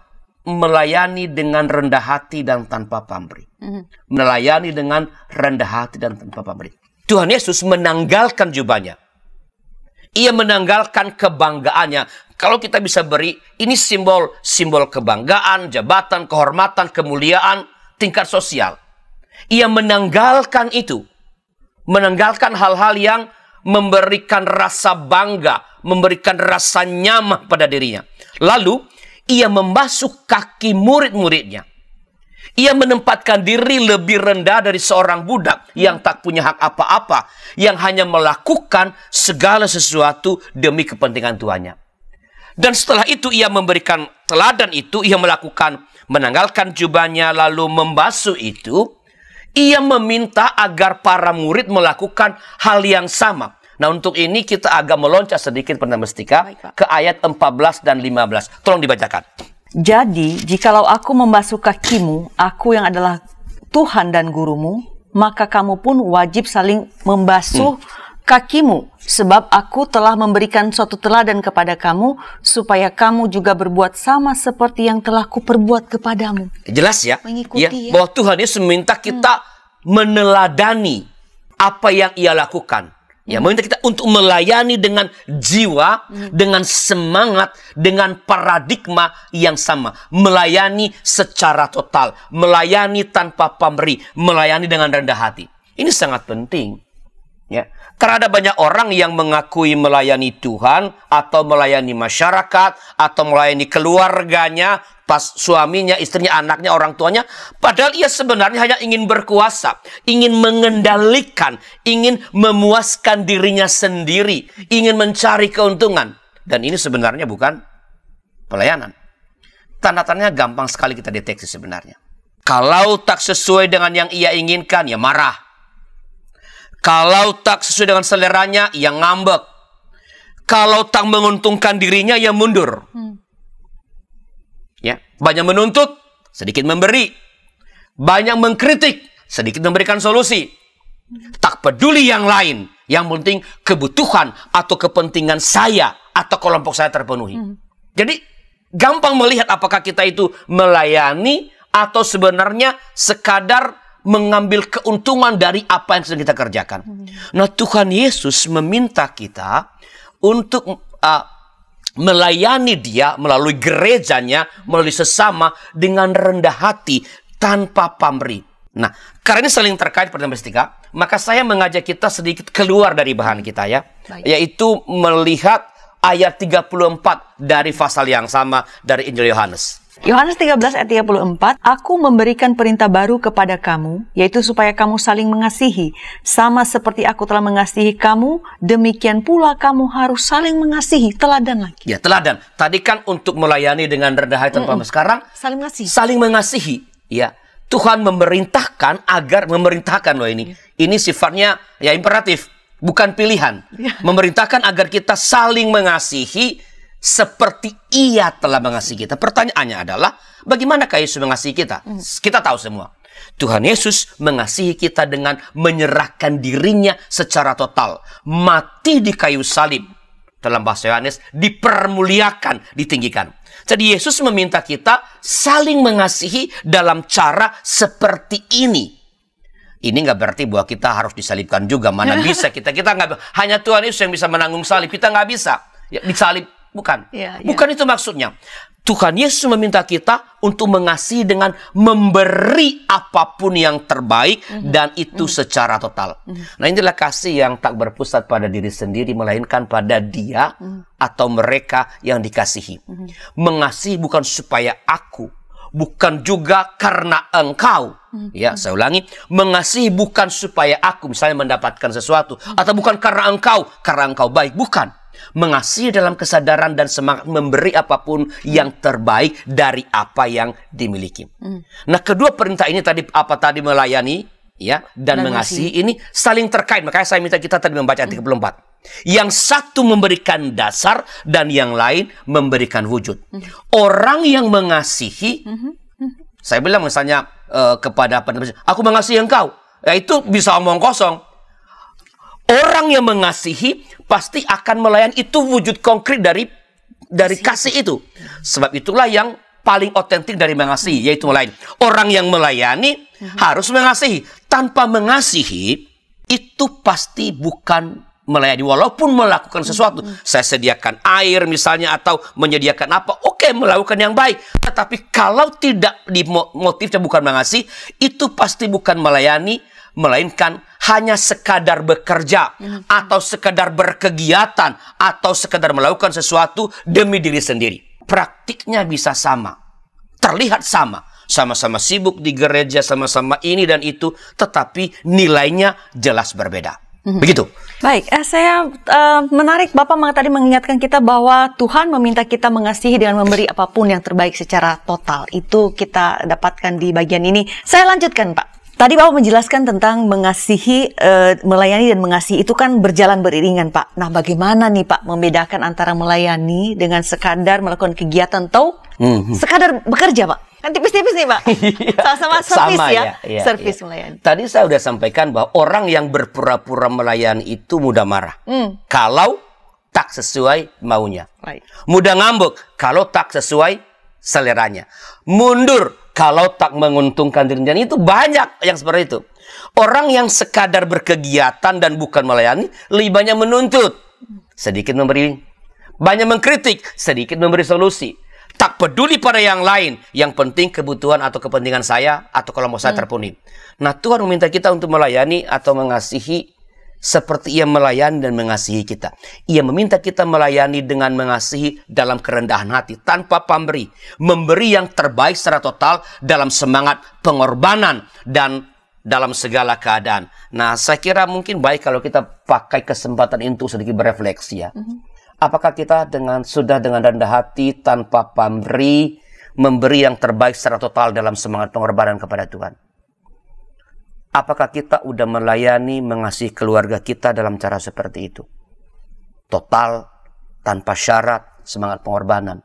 melayani dengan rendah hati dan tanpa pamrih. Melayani dengan rendah hati dan tanpa pamrih. Tuhan Yesus menanggalkan jubahnya. Ia menanggalkan kebanggaannya. Kalau kita bisa beri, ini simbol kebanggaan, jabatan, kehormatan, kemuliaan, tingkat sosial. Ia menanggalkan itu. Menanggalkan hal-hal yang memberikan rasa bangga, memberikan rasa nyaman pada dirinya. Lalu, ia membasuh kaki murid-muridnya. Ia menempatkan diri lebih rendah dari seorang budak yang tak punya hak apa-apa, yang hanya melakukan segala sesuatu demi kepentingan tuannya. Dan setelah itu ia memberikan teladan itu, ia menanggalkan jubahnya lalu membasuh itu. Ia meminta agar para murid melakukan hal yang sama. Nah, untuk ini kita agak meloncat sedikit Pendeta Mestika ke ayat 14 dan 15. Tolong dibacakan. Jadi, jikalau aku membasuh kakimu, aku yang adalah Tuhan dan gurumu, maka kamu pun wajib saling membasuh kakimu. Sebab aku telah memberikan suatu teladan kepada kamu, supaya kamu juga berbuat sama seperti yang telah kuperbuat kepadamu. Jelas ya? Mengikuti, bahwa Tuhan Yesus meminta kita meneladani apa yang ia lakukan. Ya, meminta kita untuk melayani dengan jiwa, dengan semangat, dengan paradigma yang sama. Melayani secara total, melayani tanpa pamrih, melayani dengan rendah hati. Ini sangat penting. Ya, karena ada banyak orang yang mengakui melayani Tuhan atau melayani masyarakat atau melayani keluarganya, pas suaminya, istrinya, anaknya, orang tuanya, padahal ia sebenarnya hanya ingin berkuasa, ingin mengendalikan, ingin memuaskan dirinya sendiri, ingin mencari keuntungan. Dan ini sebenarnya bukan pelayanan. Tanda-tandanya gampang sekali kita deteksi sebenarnya. Kalau tak sesuai dengan yang ia inginkan, ya marah. Kalau tak sesuai dengan seleranya, ia ngambek. Kalau tak menguntungkan dirinya, ia mundur. Ya, banyak menuntut, sedikit memberi. Banyak mengkritik, sedikit memberikan solusi. Tak peduli yang lain. Yang penting kebutuhan atau kepentingan saya atau kelompok saya terpenuhi. Jadi gampang melihat apakah kita itu melayani atau sebenarnya sekadar mengambil keuntungan dari apa yang sedang kita kerjakan. Nah, Tuhan Yesus meminta kita untuk melayani Dia melalui gerejanya, melalui sesama dengan rendah hati tanpa pamrih. Nah, karena ini saling terkait pertanyaan bestika, maka saya mengajak kita sedikit keluar dari bahan kita ya. Baik. Yaitu melihat ayat 34 dari pasal yang sama dari Injil Yohanes. Yohanes 13 ayat 34, Aku memberikan perintah baru kepada kamu, yaitu supaya kamu saling mengasihi. Sama seperti aku telah mengasihi kamu, demikian pula kamu harus saling mengasihi. Teladan lagi. Ya, teladan. Tadi kan untuk melayani dengan rendah hati tanpa sekarang, saling mengasihi. Saling mengasihi. Ya, Tuhan memerintahkan agar, memerintahkan loh ini. Ini sifatnya ya imperatif, bukan pilihan. Memerintahkan agar kita saling mengasihi seperti Ia telah mengasihi kita. Pertanyaannya adalah, bagaimanakah Yesus mengasihi kita? Kita tahu semua. Tuhan Yesus mengasihi kita dengan menyerahkan dirinya secara total. Mati di kayu salib. Dalam bahasa Yohanes, dipermuliakan, ditinggikan. Jadi Yesus meminta kita saling mengasihi dalam cara seperti ini. Ini nggak berarti bahwa kita harus disalibkan juga. Mana bisa kita nggak, hanya Tuhan Yesus yang bisa menanggung salib. Kita nggak bisa ya, disalib. Bukan. Bukan itu maksudnya. Tuhan Yesus meminta kita untuk mengasihi dengan memberi apapun yang terbaik dan itu secara total. Nah, inilah kasih yang tak berpusat pada diri sendiri melainkan pada Dia atau mereka yang dikasihi. Mengasihi bukan supaya aku, bukan juga karena engkau. Ya, saya ulangi, mengasihi bukan supaya aku misalnya mendapatkan sesuatu atau bukan karena engkau baik, bukan. Mengasihi dalam kesadaran dan semangat memberi apapun yang terbaik dari apa yang dimiliki. Nah, kedua perintah ini tadi melayani ya dan mengasihi ini saling terkait. Makanya saya minta kita tadi membaca ayat 34. Yang satu memberikan dasar dan yang lain memberikan wujud. Orang yang mengasihi, saya bilang misalnya kepada penerima, aku mengasihi engkau. Ya, itu bisa omong kosong. Orang yang mengasihi pasti akan melayani, itu wujud konkret dari kasih itu. Sebab itulah yang paling otentik dari mengasihi, yaitu melayani. Orang yang melayani harus mengasihi. Tanpa mengasihi, itu pasti bukan melayani. Walaupun melakukan sesuatu, saya sediakan air misalnya atau menyediakan apa, oke, melakukan yang baik. Tetapi kalau tidak motifnya bukan mengasihi, itu pasti bukan melayani, melainkan hanya sekadar bekerja atau sekadar berkegiatan atau sekadar melakukan sesuatu demi diri sendiri. Praktiknya bisa sama, terlihat sama, sama-sama sibuk di gereja, sama-sama ini dan itu, tetapi nilainya jelas berbeda. Begitu. Baik, saya menarik Bapak tadi mengingatkan kita bahwa Tuhan meminta kita mengasihi dengan memberi apapun yang terbaik secara total. Itu kita dapatkan di bagian ini. Saya lanjutkan, Pak. Tadi Bapak menjelaskan tentang mengasihi, melayani dan mengasihi itu kan berjalan beriringan, Pak. Nah, bagaimana nih, Pak, membedakan antara melayani dengan sekadar melakukan kegiatan atau sekadar bekerja, Pak? Kan tipis-tipis nih, Pak. Sama servis ya, servis melayani. Tadi saya sudah sampaikan bahwa orang yang berpura-pura melayani itu mudah marah. Kalau tak sesuai maunya. Mudah ngambek kalau tak sesuai seleranya. Mundur kalau tak menguntungkan dirinya. Itu banyak yang seperti itu. Orang yang sekadar berkegiatan dan bukan melayani, lebih banyak menuntut, sedikit memberi. Banyak mengkritik, sedikit memberi solusi. Tak peduli pada yang lain, yang penting kebutuhan atau kepentingan saya atau kelompok saya terpenuhi. Nah, Tuhan meminta kita untuk melayani atau mengasihi seperti Ia melayani dan mengasihi kita. Ia meminta kita melayani dengan mengasihi dalam kerendahan hati, tanpa pamrih, memberi yang terbaik secara total dalam semangat pengorbanan dan dalam segala keadaan. Nah, saya kira mungkin baik kalau kita pakai kesempatan itu sedikit berefleksi ya. Apakah kita sudah dengan rendah hati, tanpa pamrih, memberi yang terbaik secara total dalam semangat pengorbanan kepada Tuhan? Apakah kita udah melayani, mengasihi keluarga kita dalam cara seperti itu? Total, tanpa syarat, semangat pengorbanan.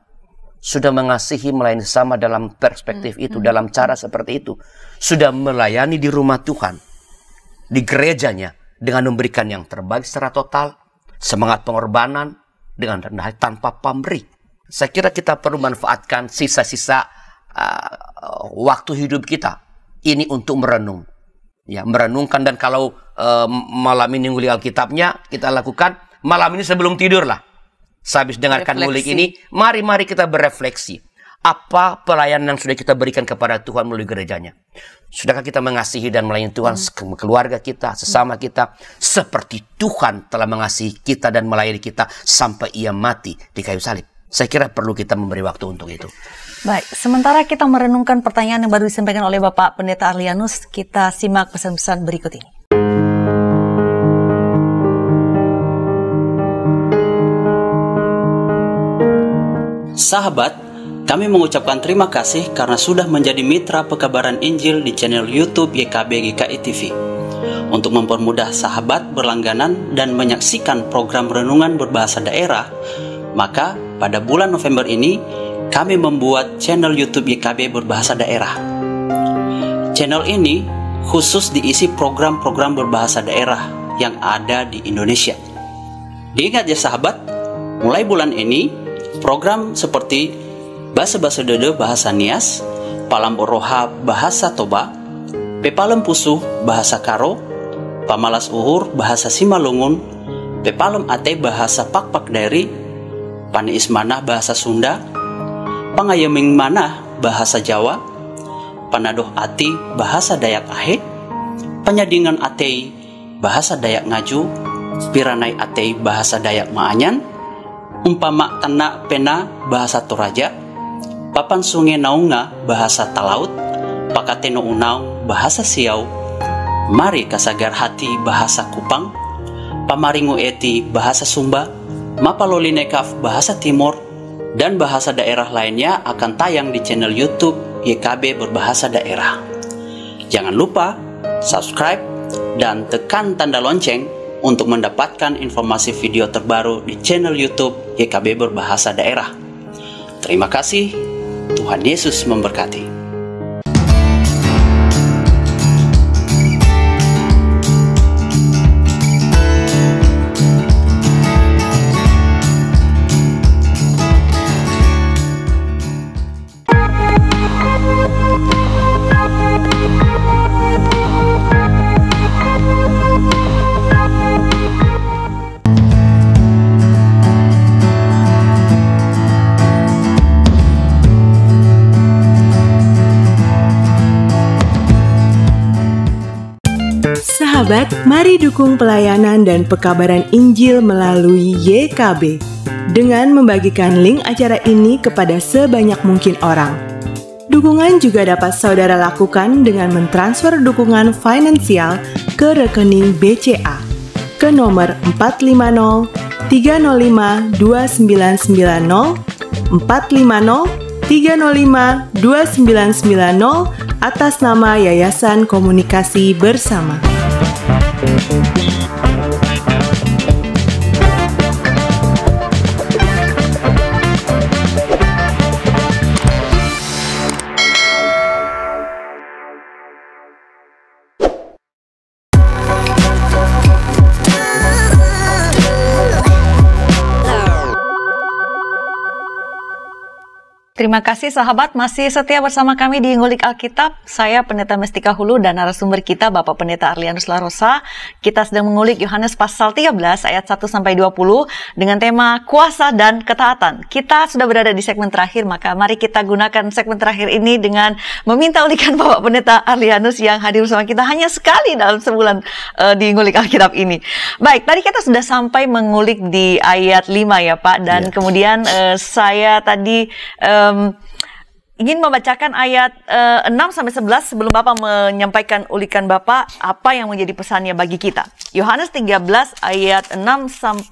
Sudah mengasihi, melayani sesama dalam perspektif itu, dalam cara seperti itu. Sudah melayani di rumah Tuhan, di gerejanya, dengan memberikan yang terbaik secara total, semangat pengorbanan, dengan rendah hati, tanpa pamrih. Saya kira kita perlu manfaatkan sisa-sisa waktu hidup kita ini untuk merenung. Ya, merenungkan, dan kalau malam ini ngulik Alkitabnya kita lakukan malam ini sebelum tidur lah. Sehabis dengarkan ngulik ini, mari kita berefleksi. Apa pelayanan yang sudah kita berikan kepada Tuhan melalui gerejanya? Sudahkah kita mengasihi dan melayani Tuhan keluarga kita, sesama kita, seperti Tuhan telah mengasihi kita dan melayani kita sampai Ia mati di kayu salib? Saya kira perlu kita memberi waktu untuk itu. Baik, sementara kita merenungkan pertanyaan yang baru disampaikan oleh Bapak Pendeta Arlianus, kita simak pesan-pesan berikut ini. Sahabat, kami mengucapkan terima kasih karena sudah menjadi mitra pekabaran Injil di channel YouTube YKB GKI TV. Untuk mempermudah sahabat berlangganan dan menyaksikan program renungan berbahasa daerah, maka pada bulan November ini kami membuat channel YouTube YKB berbahasa daerah. Channel ini khusus diisi program-program berbahasa daerah yang ada di Indonesia. Diingat ya sahabat, mulai bulan ini program seperti Bahasa Dede bahasa Nias, Palamboroha bahasa Toba, Pepalem Pusuh bahasa Karo, Pamalas Uhur bahasa Simalungun, Pepalem Ate bahasa Pakpak Daeri, Pani Ismanah bahasa Sunda, Pangayeming Manah bahasa Jawa, Panadoh Ati bahasa Dayak Ahe, Penyadingan Atei bahasa Dayak Ngaju, Piranai Atei bahasa Dayak Maanyan, Umpama Tanak Pena bahasa Toraja, Papan Sungai Naunga bahasa Talaut, Pakateno Unau bahasa Siau, Mari Kasagar Hati bahasa Kupang, Pamaringu Eti bahasa Sumba, Mapalolinekaf bahasa Timur, dan bahasa daerah lainnya akan tayang di channel YouTube YKB berbahasa daerah. Jangan lupa subscribe dan tekan tanda lonceng untuk mendapatkan informasi video terbaru di channel YouTube YKB berbahasa daerah. Terima kasih, Tuhan Yesus memberkati. Sahabat, mari dukung pelayanan dan pekabaran Injil melalui YKB dengan membagikan link acara ini kepada sebanyak mungkin orang. Dukungan juga dapat saudara lakukan dengan mentransfer dukungan finansial ke rekening BCA ke nomor 450 305 2990 450 305 2990 atas nama Yayasan Komunikasi Bersama. Terima kasih sahabat, masih setia bersama kami di Ngulik Alkitab. Saya Pendeta Mestika Hulu dan narasumber kita Bapak Pendeta Arlianus Larosa. Kita sedang mengulik Yohanes pasal 13 ayat 1-20 dengan tema kuasa dan ketaatan. Kita sudah berada di segmen terakhir, maka mari kita gunakan segmen terakhir ini dengan meminta ulikan Bapak Pendeta Arlianus yang hadir bersama kita hanya sekali dalam sebulan di Ngulik Alkitab ini. Baik, tadi kita sudah sampai mengulik di ayat 5 ya Pak, dan kemudian saya tadi ingin membacakan ayat 6-11 sebelum Bapak menyampaikan ulikan Bapak apa yang menjadi pesannya bagi kita. Yohanes 13 ayat 6-11.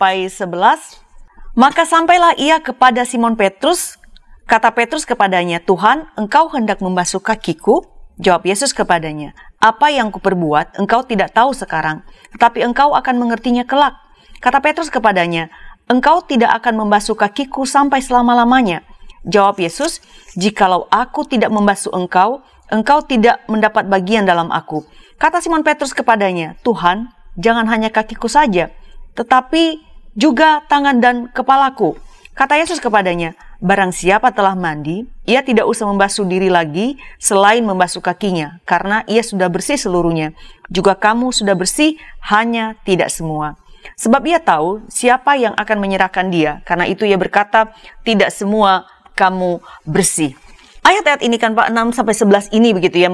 Maka sampailah ia kepada Simon Petrus. Kata Petrus kepadanya, Tuhan, engkau hendak membasuh kakiku? Jawab Yesus kepadanya, apa yang kuperbuat engkau tidak tahu sekarang, tetapi engkau akan mengertinya kelak. Kata Petrus kepadanya, engkau tidak akan membasuh kakiku sampai selama-lamanya. Jawab Yesus, jikalau aku tidak membasuh engkau, engkau tidak mendapat bagian dalam aku. Kata Simon Petrus kepadanya, Tuhan, jangan hanya kakiku saja, tetapi juga tangan dan kepalaku. Kata Yesus kepadanya, barang siapa telah mandi, ia tidak usah membasuh diri lagi selain membasuh kakinya, karena ia sudah bersih seluruhnya. Juga kamu sudah bersih, hanya tidak semua. Sebab ia tahu siapa yang akan menyerahkan dia, karena itu ia berkata, tidak semua kamu bersih. Ayat-ayat ini kan Pak 6-11 ini begitu ya,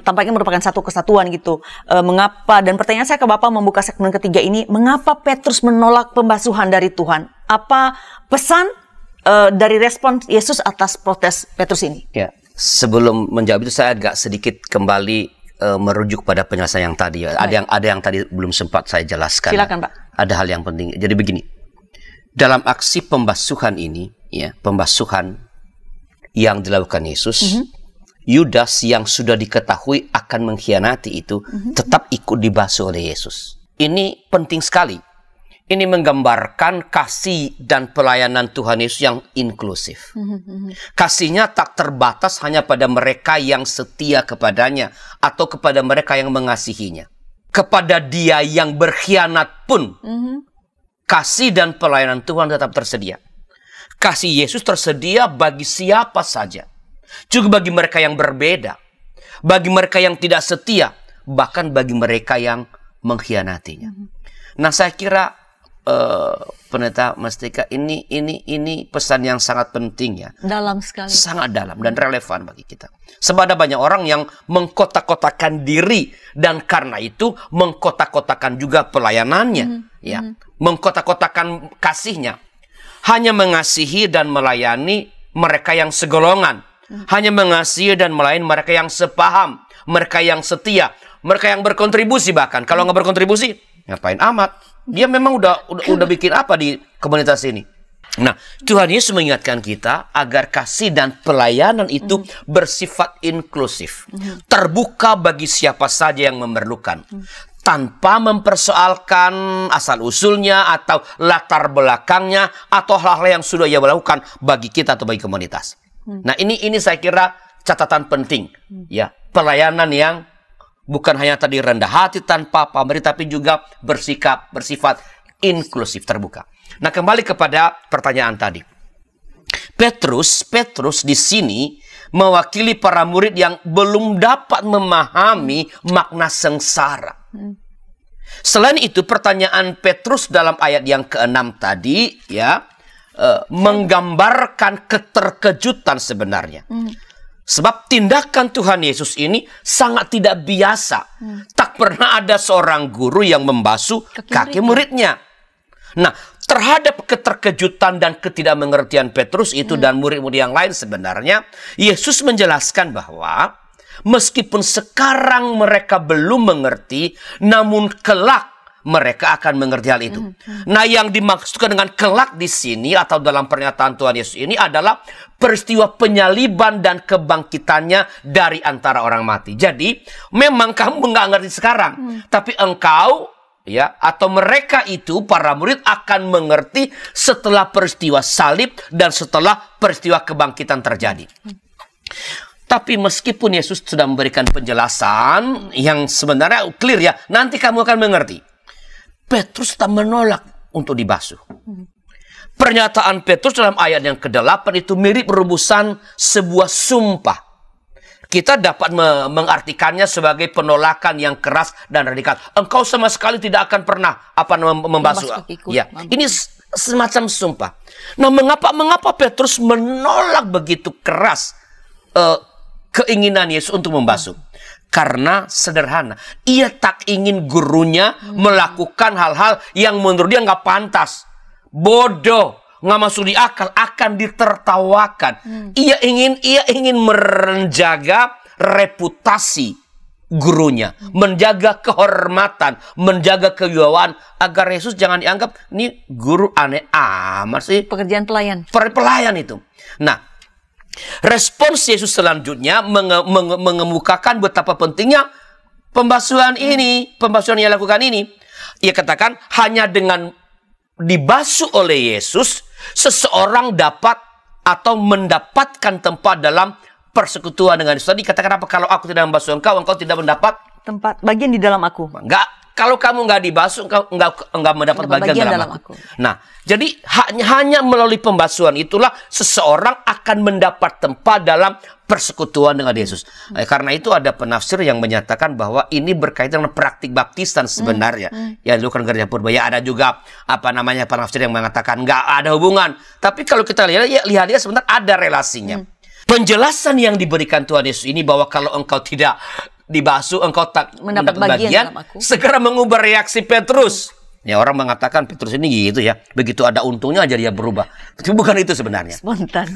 tampaknya merupakan satu kesatuan gitu. Mengapa, dan pertanyaan saya ke Bapak membuka segmen ketiga ini, mengapa Petrus menolak pembasuhan dari Tuhan? Apa pesan dari respon Yesus atas protes Petrus ini? Ya, sebelum menjawab itu saya agak sedikit kembali merujuk pada penjelasan yang tadi. Ada yang tadi belum sempat saya jelaskan. Silakan Pak. Ada hal yang penting. Jadi begini, dalam aksi pembasuhan ini, ya, pembasuhan yang dilakukan Yesus, Yudas yang sudah diketahui akan mengkhianati itu tetap ikut dibasuh oleh Yesus. Ini penting sekali. Ini menggambarkan kasih dan pelayanan Tuhan Yesus yang inklusif. Kasihnya tak terbatas hanya pada mereka yang setia kepadanya atau kepada mereka yang mengasihinya. Kepada dia yang berkhianat pun, kasih dan pelayanan Tuhan tetap tersedia. Kasih Yesus tersedia bagi siapa saja. Juga bagi mereka yang berbeda. Bagi mereka yang tidak setia. Bahkan bagi mereka yang mengkhianatinya. Nah, saya kira Pendeta Mestika, ini pesan yang sangat penting ya. Dalam sekali. Sangat dalam dan relevan bagi kita. Sebab ada banyak orang yang mengkotak-kotakan diri. Dan karena itu mengkotak-kotakan juga pelayanannya. Ya, mengkotak-kotakan kasihnya. Hanya mengasihi dan melayani mereka yang segolongan. Hanya mengasihi dan melayani mereka yang sepaham. Mereka yang setia. Mereka yang berkontribusi bahkan. Kalau nggak berkontribusi, ngapain amat? Dia memang udah bikin apa di komunitas ini? Nah, Tuhan Yesus mengingatkan kita agar kasih dan pelayanan itu bersifat inklusif. Terbuka bagi siapa saja yang memerlukan. Tanpa mempersoalkan asal-usulnya atau latar belakangnya atau hal-hal yang sudah ia lakukan bagi kita atau bagi komunitas. Nah, ini saya kira catatan penting. Ya, pelayanan yang bukan hanya tadi rendah hati tanpa pamrih, tapi juga bersifat inklusif, terbuka. Nah, kembali kepada pertanyaan tadi. Petrus di sini mewakili para murid yang belum dapat memahami makna sengsara. Selain itu, pertanyaan Petrus dalam ayat yang ke-6 tadi ya menggambarkan keterkejutan sebenarnya. Sebab tindakan Tuhan Yesus ini sangat tidak biasa. Tak pernah ada seorang guru yang membasuh kaki muridnya. Nah, terhadap keterkejutan dan ketidakmengertian Petrus itu dan murid-murid yang lain sebenarnya, Yesus menjelaskan bahwa meskipun sekarang mereka belum mengerti, namun kelak mereka akan mengerti hal itu. Nah, yang dimaksudkan dengan kelak di sini atau dalam pernyataan Tuhan Yesus ini adalah peristiwa penyaliban dan kebangkitannya dari antara orang mati. Jadi, memang kamu nggak ngerti sekarang, tapi engkau ya atau mereka itu para murid akan mengerti setelah peristiwa salib dan setelah peristiwa kebangkitan terjadi. Tapi meskipun Yesus sudah memberikan penjelasan yang sebenarnya clear ya, nanti kamu akan mengerti. Petrus tak menolak untuk dibasuh. Pernyataan Petrus dalam ayat yang ke-8 itu mirip rumusan sebuah sumpah. Kita dapat mengartikannya sebagai penolakan yang keras dan radikal. Engkau sama sekali tidak akan pernah membasuh. Ya, ini semacam sumpah. Nah, mengapa Petrus menolak begitu keras keinginan Yesus untuk membasuh? Karena sederhana, ia tak ingin gurunya melakukan hal-hal yang menurut dia nggak pantas, bodoh, nggak masuk di akal, akan ditertawakan. Ia ingin menjaga reputasi gurunya, menjaga kehormatan, menjaga kewibawaan, agar Yesus jangan dianggap ini guru aneh amat sih. Pekerjaan pelayan. Pelayan itu. Nah, respons Yesus selanjutnya mengemukakan betapa pentingnya pembasuhan ini, pembasuhan yang lakukan ini. Ia katakan hanya dengan dibasuh oleh Yesus, seseorang dapat atau mendapatkan tempat dalam persekutuan dengan Yesus. Tadi katakan apa? Kalau aku tidak membasuh engkau tidak mendapat tempat bagian di dalam aku. Enggak. Kalau kamu nggak dibasuh, enggak mendapat bagian dalam aku. Nah, jadi hanya melalui pembasuhan itulah seseorang akan mendapat tempat dalam persekutuan dengan Yesus. Karena itu ada penafsir yang menyatakan bahwa ini berkaitan dengan praktik baptisan sebenarnya. Yang dilakukan gereja Purbaya. Ada juga penafsir yang mengatakan nggak ada hubungan. Tapi kalau kita lihat sebentar ada relasinya. Penjelasan yang diberikan Tuhan Yesus ini bahwa kalau engkau tidak dibasuh, engkau tak mendapat bagian, segera mengubah reaksi Petrus. Ya, orang mengatakan Petrus ini gitu ya, begitu ada untungnya aja dia berubah. Tapi bukan itu sebenarnya. Spontan.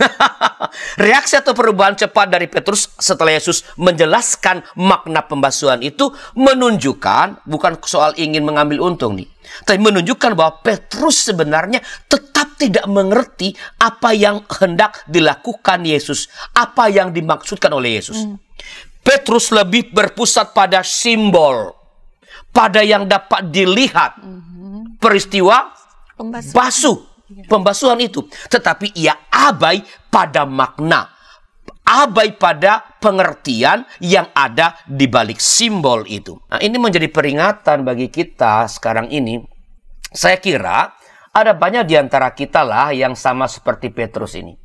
Reaksi atau perubahan cepat dari Petrus setelah Yesus menjelaskan makna pembasuhan itu menunjukkan bukan soal ingin mengambil untung nih, tapi menunjukkan bahwa Petrus sebenarnya tetap tidak mengerti apa yang hendak dilakukan Yesus, apa yang dimaksudkan oleh Yesus. Petrus lebih berpusat pada simbol, pada yang dapat dilihat, peristiwa pembasuhan itu. Tetapi ia abai pada makna, abai pada pengertian yang ada di balik simbol itu. Nah, ini menjadi peringatan bagi kita sekarang ini. Saya kira ada banyak di antara kita lah yang sama seperti Petrus ini.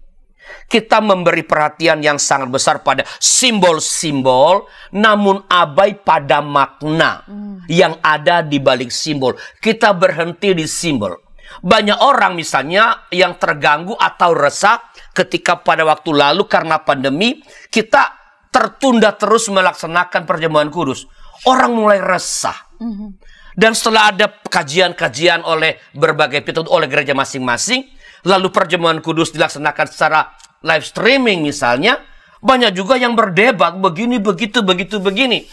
Kita memberi perhatian yang sangat besar pada simbol-simbol, namun abai pada makna yang ada di balik simbol. Kita berhenti di simbol. Banyak orang misalnya yang terganggu atau resah ketika pada waktu lalu karena pandemi, kita tertunda terus melaksanakan perjamuan kudus. Orang mulai resah. Dan setelah ada kajian-kajian oleh berbagai pihak, oleh gereja masing-masing, lalu perjamuan kudus dilaksanakan secara live streaming misalnya, banyak juga yang berdebat begini, begitu, begini.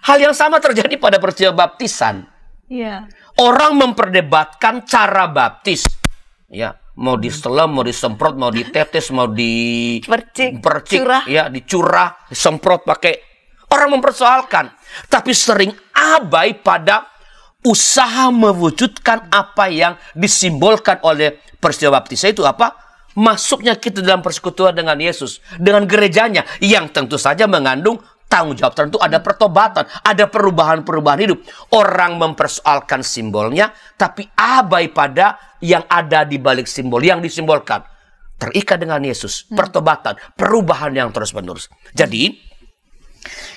Hal yang sama terjadi pada peristiwa baptisan. Yeah. Orang memperdebatkan cara baptis. Ya, mau diselam, mau disemprot, mau ditetes, mau dipercik, curah. Ya, dicurah, disemprot pakai. Orang mempersoalkan, tapi sering abai pada usaha mewujudkan apa yang disimbolkan oleh peristiwa baptisan itu apa? Masuknya kita dalam persekutuan dengan Yesus, dengan gerejanya yang tentu saja mengandung tanggung jawab tertentu, ada pertobatan, ada perubahan-perubahan hidup. Orang mempersoalkan simbolnya, tapi abai pada yang ada di balik simbol yang disimbolkan. Terikat dengan Yesus, pertobatan, perubahan yang terus-menerus. Jadi,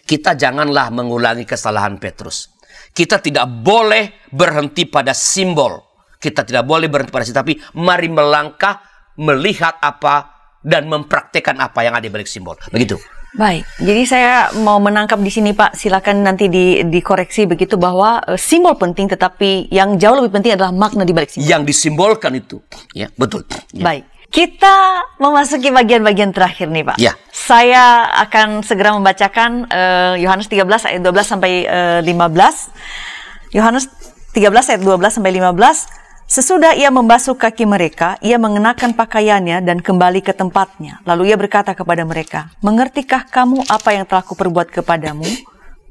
kita janganlah mengulangi kesalahan Petrus. Kita tidak boleh berhenti pada simbol. Kita tidak boleh berhenti pada simbol, tapi mari melangkah, melihat apa, dan mempraktekkan apa yang ada di balik simbol. Begitu. Baik, jadi saya mau menangkap di sini Pak, silakan nanti dikoreksi begitu bahwa simbol penting, tetapi yang jauh lebih penting adalah makna di balik simbol. Yang disimbolkan itu, ya betul. Ya. Baik, kita memasuki bagian-bagian terakhir nih Pak. Ya. Saya akan segera membacakan Yohanes 13 ayat 12 sampai 15. Yohanes 13 ayat 12 sampai 15. Sesudah ia membasuh kaki mereka, ia mengenakan pakaiannya dan kembali ke tempatnya. Lalu ia berkata kepada mereka, "Mengertikah kamu apa yang telah kuperbuat kepadamu?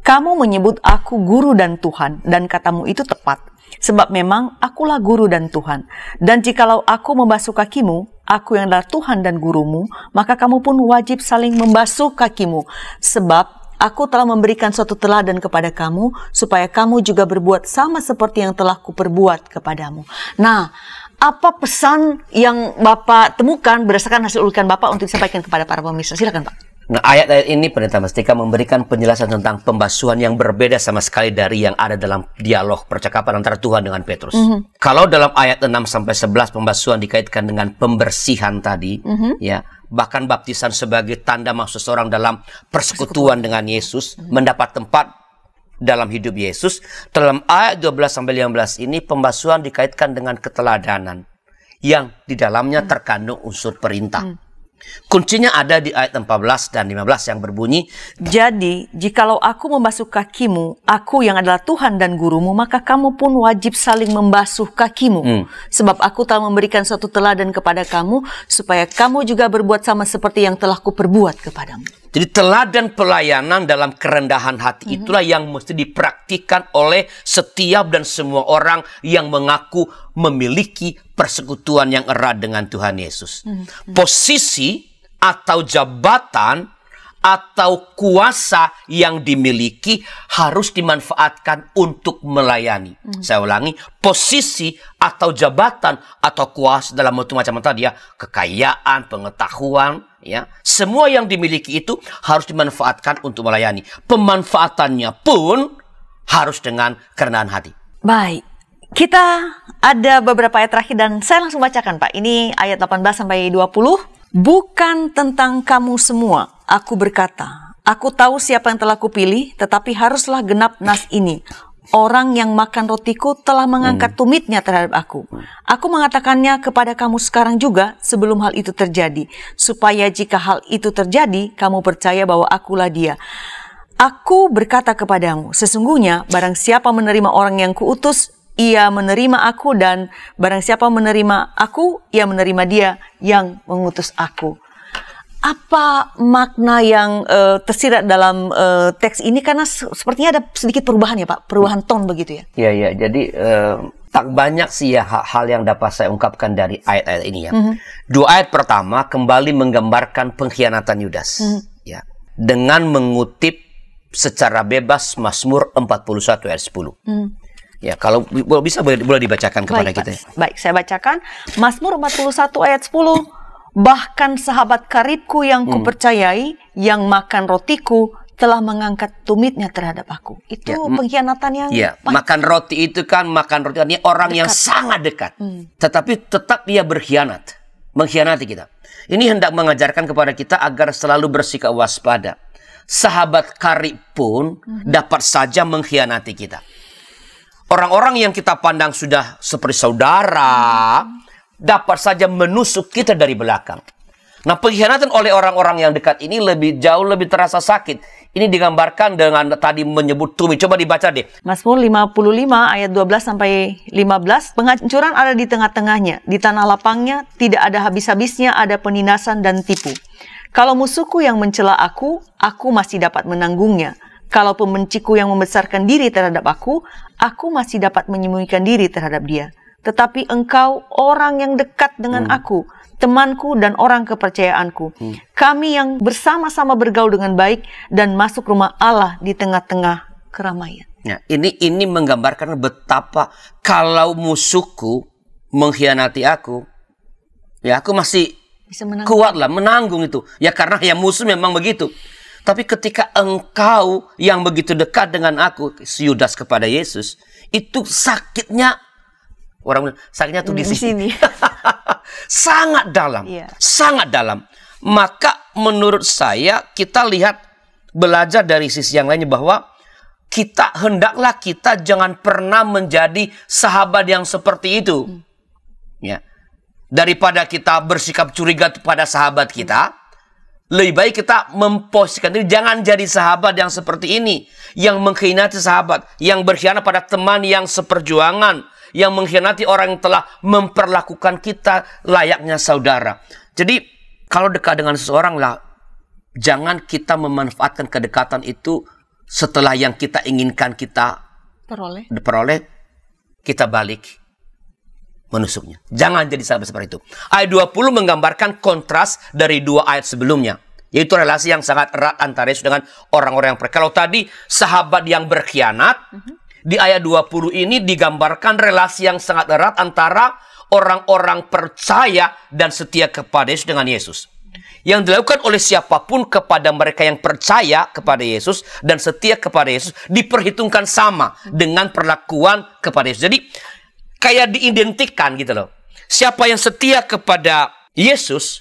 Kamu menyebut aku guru dan Tuhan, dan katamu itu tepat. Sebab memang akulah guru dan Tuhan. Dan jikalau aku membasuh kakimu, aku yang adalah Tuhan dan gurumu, maka kamu pun wajib saling membasuh kakimu. Sebab Aku telah memberikan suatu teladan kepada kamu, supaya kamu juga berbuat sama seperti yang telah kuperbuat kepadamu. Nah, apa pesan yang Bapak temukan berdasarkan hasil ulikan Bapak untuk disampaikan kepada para pemirsa? Silakan, Pak. Nah, ayat-ayat ini Pendeta Mastika memberikan penjelasan tentang pembasuhan yang berbeda sama sekali dari yang ada dalam dialog percakapan antara Tuhan dengan Petrus. Kalau dalam ayat 6-11 pembasuhan dikaitkan dengan pembersihan tadi, ya, bahkan baptisan sebagai tanda masuk seseorang dalam persekutuan dengan Yesus, mendapat tempat dalam hidup Yesus. Dalam ayat 12-15 ini pembasuhan dikaitkan dengan keteladanan yang di dalamnya terkandung unsur perintah. Kuncinya ada di ayat 14 dan 15 yang berbunyi, jadi, jikalau aku membasuh kakimu, aku yang adalah Tuhan dan gurumu, maka kamu pun wajib saling membasuh kakimu. Sebab aku telah memberikan suatu teladan kepada kamu, supaya kamu juga berbuat sama seperti yang telah kuperbuat kepadamu. Jadi teladan pelayanan dalam kerendahan hati itulah yang mesti dipraktikkan oleh setiap dan semua orang yang mengaku memiliki persekutuan yang erat dengan Tuhan Yesus. Posisi atau jabatan atau kuasa yang dimiliki harus dimanfaatkan untuk melayani. Saya ulangi, posisi atau jabatan atau kuasa dalam macam-macam tadi ya, kekayaan, pengetahuan, ya, semua yang dimiliki itu harus dimanfaatkan untuk melayani. Pemanfaatannya pun harus dengan kerendahan hati. Baik, kita ada beberapa ayat terakhir dan saya langsung bacakan, Pak. Ini ayat 18-20. Bukan tentang kamu semua, aku berkata, aku tahu siapa yang telah kupilih, tetapi haruslah genap nas ini. Orang yang makan rotiku telah mengangkat tumitnya terhadap aku. Aku mengatakannya kepada kamu sekarang juga sebelum hal itu terjadi, supaya jika hal itu terjadi, kamu percaya bahwa akulah dia. Aku berkata kepadamu, sesungguhnya barang siapa menerima orang yang kuutus, ia menerima aku, dan barang siapa menerima aku, ia menerima dia yang mengutus aku. Apa makna yang tersirat dalam teks ini? Karena sepertinya ada sedikit perubahan ya, Pak, perubahan ton begitu ya. Iya, jadi tak banyak sih ya hal yang dapat saya ungkapkan dari ayat-ayat ini ya. Dua ayat pertama kembali menggambarkan pengkhianatan Yudas, ya, dengan mengutip secara bebas Mazmur 41 ayat 10. Ya, kalau bisa boleh dibacakan kepada kita. Baik, saya bacakan Mazmur 41 ayat 10. Bahkan sahabat karibku yang kupercayai, yang makan rotiku, telah mengangkat tumitnya terhadap aku. Itu pengkhianatan yang makan roti itu kan, makan roti artinya orang dekat, yang sangat dekat. Tetapi tetap dia berkhianat, mengkhianati kita. Ini hendak mengajarkan kepada kita agar selalu bersikap waspada. Sahabat karib pun dapat saja mengkhianati kita. Orang-orang yang kita pandang sudah seperti saudara, dapat saja menusuk kita dari belakang. Nah, pengkhianatan oleh orang-orang yang dekat ini jauh lebih terasa sakit. Ini digambarkan dengan tadi menyebut tumit. Coba dibaca deh. Mazmur 55 ayat 12-15. Penghancuran ada di tengah-tengahnya. Di tanah lapangnya tidak ada habis-habisnya, ada peninasan dan tipu. Kalau musuhku yang mencela aku masih dapat menanggungnya. Kalau pembenciku yang membesarkan diri terhadap aku masih dapat menyembunyikan diri terhadap dia. Tetapi engkau orang yang dekat dengan aku, temanku dan orang kepercayaanku. Kami yang bersama-sama bergaul dengan baik dan masuk rumah Allah di tengah-tengah keramaian. Ya, ini menggambarkan betapa kalau musuhku mengkhianati aku, ya aku masih bisa kuatlah menanggung itu. Ya karena yang musuh memang begitu. Tapi ketika engkau yang begitu dekat dengan aku, Yudas kepada Yesus, itu sakitnya, orang sakitnya tuh di sini. Sangat dalam, sangat dalam. Maka menurut saya kita lihat, belajar dari sisi yang lainnya bahwa hendaklah kita jangan pernah menjadi sahabat yang seperti itu. Ya. Daripada kita bersikap curiga pada sahabat kita, lebih baik kita memposisikan diri, jangan jadi sahabat yang seperti ini, yang mengkhianati sahabat, yang berkhianat pada teman yang seperjuangan, yang mengkhianati orang yang telah memperlakukan kita layaknya saudara. Jadi kalau dekat dengan seseorang lah, jangan kita memanfaatkan kedekatan itu setelah yang kita inginkan kita peroleh, kita balik menusuknya. Jangan jadi sahabat seperti itu. Ayat 20 menggambarkan kontras dari dua ayat sebelumnya. Yaitu relasi yang sangat erat antara Yesus dengan orang-orang yang percaya. Kalau tadi sahabat yang berkhianat, di ayat 20 ini digambarkan relasi yang sangat erat antara orang-orang percaya dan setia kepada Yesus dengan Yesus. Yang dilakukan oleh siapapun kepada mereka yang percaya kepada Yesus dan setia kepada Yesus diperhitungkan sama dengan perlakuan kepada Yesus. Jadi kayak diidentikan gitu loh. Siapa yang setia kepada Yesus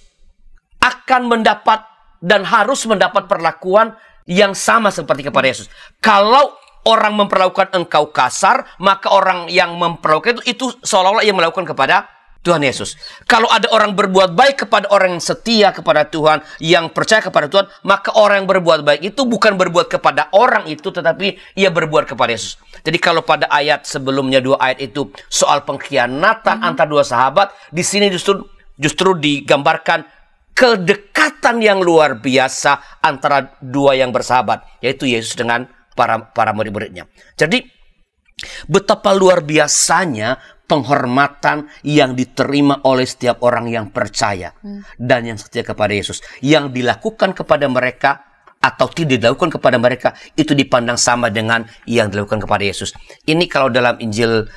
akan mendapat dan harus mendapat perlakuan yang sama seperti kepada Yesus. Kalau orang memperlakukan engkau kasar, maka orang yang memperlakukan itu seolah-olah yang melakukan kepada Tuhan Yesus. Kalau ada orang berbuat baik kepada orang yang setia kepada Tuhan, yang percaya kepada Tuhan, maka orang yang berbuat baik itu bukan berbuat kepada orang itu, tetapi ia berbuat kepada Yesus. Jadi kalau pada ayat sebelumnya 2 ayat itu soal pengkhianatan antara dua sahabat, di sini justru digambarkan kedekatan yang luar biasa antara dua yang bersahabat, yaitu Yesus dengan para murid-muridnya. Jadi betapa luar biasanya penghormatan yang diterima oleh setiap orang yang percaya dan yang setia kepada Yesus. Yang dilakukan kepada mereka atau tidak dilakukan kepada mereka itu dipandang sama dengan yang dilakukan kepada Yesus. Ini kalau dalam Injil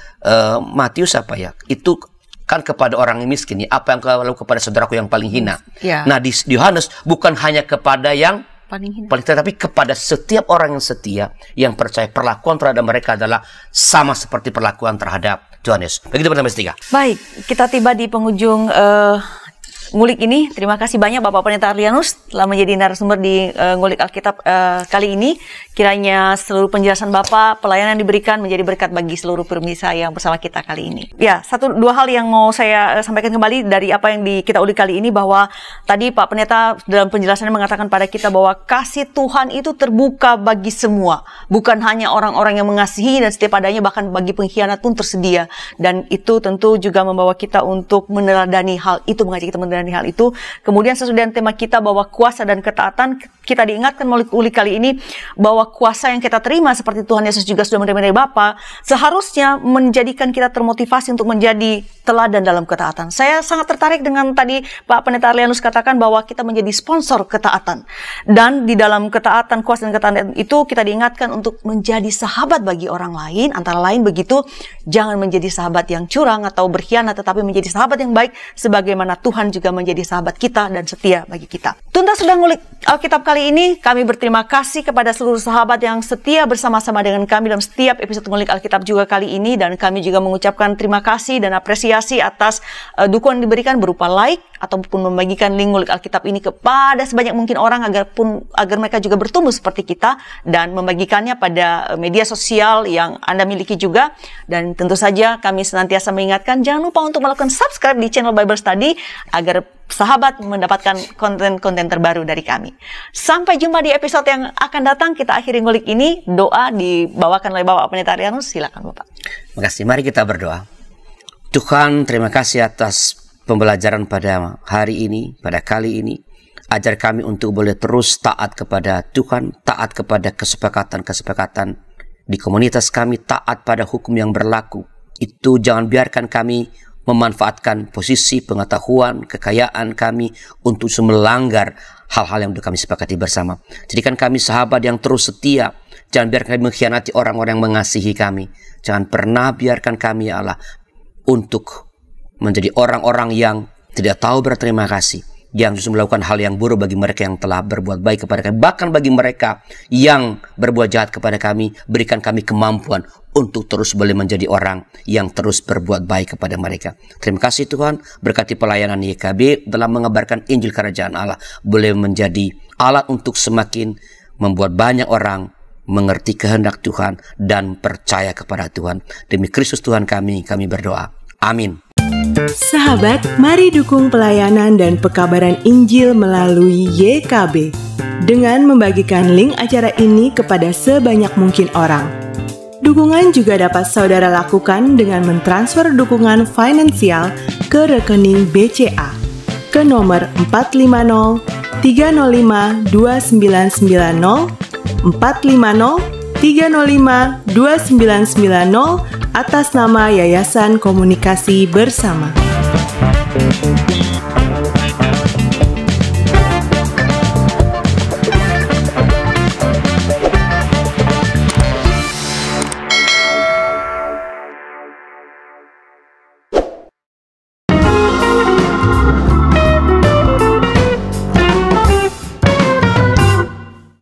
Matius apa ya? Itu kan kepada orang yang miskin. Apa yang kau lakukan kepada saudaraku yang paling hina. Ya. Nah di Yohanes bukan hanya kepada yang paling tetapi kepada setiap orang yang setia, yang percaya, perlakuan terhadap mereka adalah sama seperti perlakuan terhadap Tuhan Yesus. Begitu pertanyaan ketiga. Baik, kita tiba di penghujung ngulik ini. Terima kasih banyak Bapak Pendeta Arlianus telah menjadi narasumber di ngulik Alkitab kali ini. Kiranya seluruh penjelasan Bapak, pelayanan yang diberikan menjadi berkat bagi seluruh pemirsa yang bersama kita kali ini. Ya, dua hal yang mau saya sampaikan kembali dari apa yang kita ulik kali ini, bahwa tadi Pak Pendeta dalam penjelasannya mengatakan pada kita bahwa kasih Tuhan itu terbuka bagi semua. Bukan hanya orang-orang yang mengasihi dan setia padanya, bahkan bagi pengkhianat pun tersedia. Dan itu tentu juga membawa kita untuk meneladani hal itu, mengajak kita meneladani hal itu. Kemudian sesudah tema kita bahwa kuasa dan ketaatan, kita diingatkan melalui ulik kali ini bahwa kuasa yang kita terima seperti Tuhan Yesus juga sudah menerima dari Bapa, seharusnya menjadikan kita termotivasi untuk menjadi teladan dalam ketaatan. Saya sangat tertarik dengan tadi Pak Pendeta Arlianus katakan bahwa kita menjadi sponsor ketaatan. Dan di dalam ketaatan, kuasa dan ketaatan itu kita diingatkan untuk menjadi sahabat bagi orang lain. Antara lain begitu, jangan menjadi sahabat yang curang atau berkhianat, tetapi menjadi sahabat yang baik sebagaimana Tuhan juga menjadi sahabat kita dan setia bagi kita. Tuntas sudah ngulik Alkitab kali ini. Kami berterima kasih kepada seluruh sahabat yang setia bersama-sama dengan kami dalam setiap episode ngulik Alkitab juga kali ini, dan kami juga mengucapkan terima kasih dan apresiasi atas dukungan yang diberikan berupa like ataupun membagikan link ngulik Alkitab ini kepada sebanyak mungkin orang agar mereka juga bertumbuh seperti kita, dan membagikannya pada media sosial yang Anda miliki juga. Dan tentu saja kami senantiasa mengingatkan jangan lupa untuk melakukan subscribe di channel Bible Study agar sahabat mendapatkan konten-konten terbaru dari kami. Sampai jumpa di episode yang akan datang. Kita akhiri ngulik ini. Doa dibawakan oleh Bapak Pendeta Arlianus. Silakan Bapak. Terima kasih. Mari kita berdoa. Tuhan, terima kasih atas pembelajaran pada hari ini, pada kali ini. Ajar kami untuk boleh terus taat kepada Tuhan, taat kepada kesepakatan-kesepakatan di komunitas kami, taat pada hukum yang berlaku. Itu jangan biarkan kami memanfaatkan posisi, pengetahuan, kekayaan kami untuk melanggar hal-hal yang sudah kami sepakati bersama. Jadikan kami sahabat yang terus setia. Jangan biarkan kami mengkhianati orang-orang yang mengasihi kami. Jangan pernah biarkan kami, ya Allah, untuk menjadi orang-orang yang tidak tahu berterima kasih, yang justru melakukan hal yang buruk bagi mereka yang telah berbuat baik kepada kami. Bahkan bagi mereka yang berbuat jahat kepada kami, berikan kami kemampuan untuk terus boleh menjadi orang yang terus berbuat baik kepada mereka. Terima kasih Tuhan, berkati pelayanan YKB dalam mengabarkan Injil Kerajaan Allah, boleh menjadi alat untuk semakin membuat banyak orang mengerti kehendak Tuhan dan percaya kepada Tuhan. Demi Kristus Tuhan kami berdoa. Amin. Sahabat, mari dukung pelayanan dan pekabaran Injil melalui YKB dengan membagikan link acara ini kepada sebanyak mungkin orang. Dukungan juga dapat saudara lakukan dengan mentransfer dukungan finansial ke rekening BCA ke nomor 450 305 2990 450 305 2990 atas nama Yayasan Komunikasi Bersama.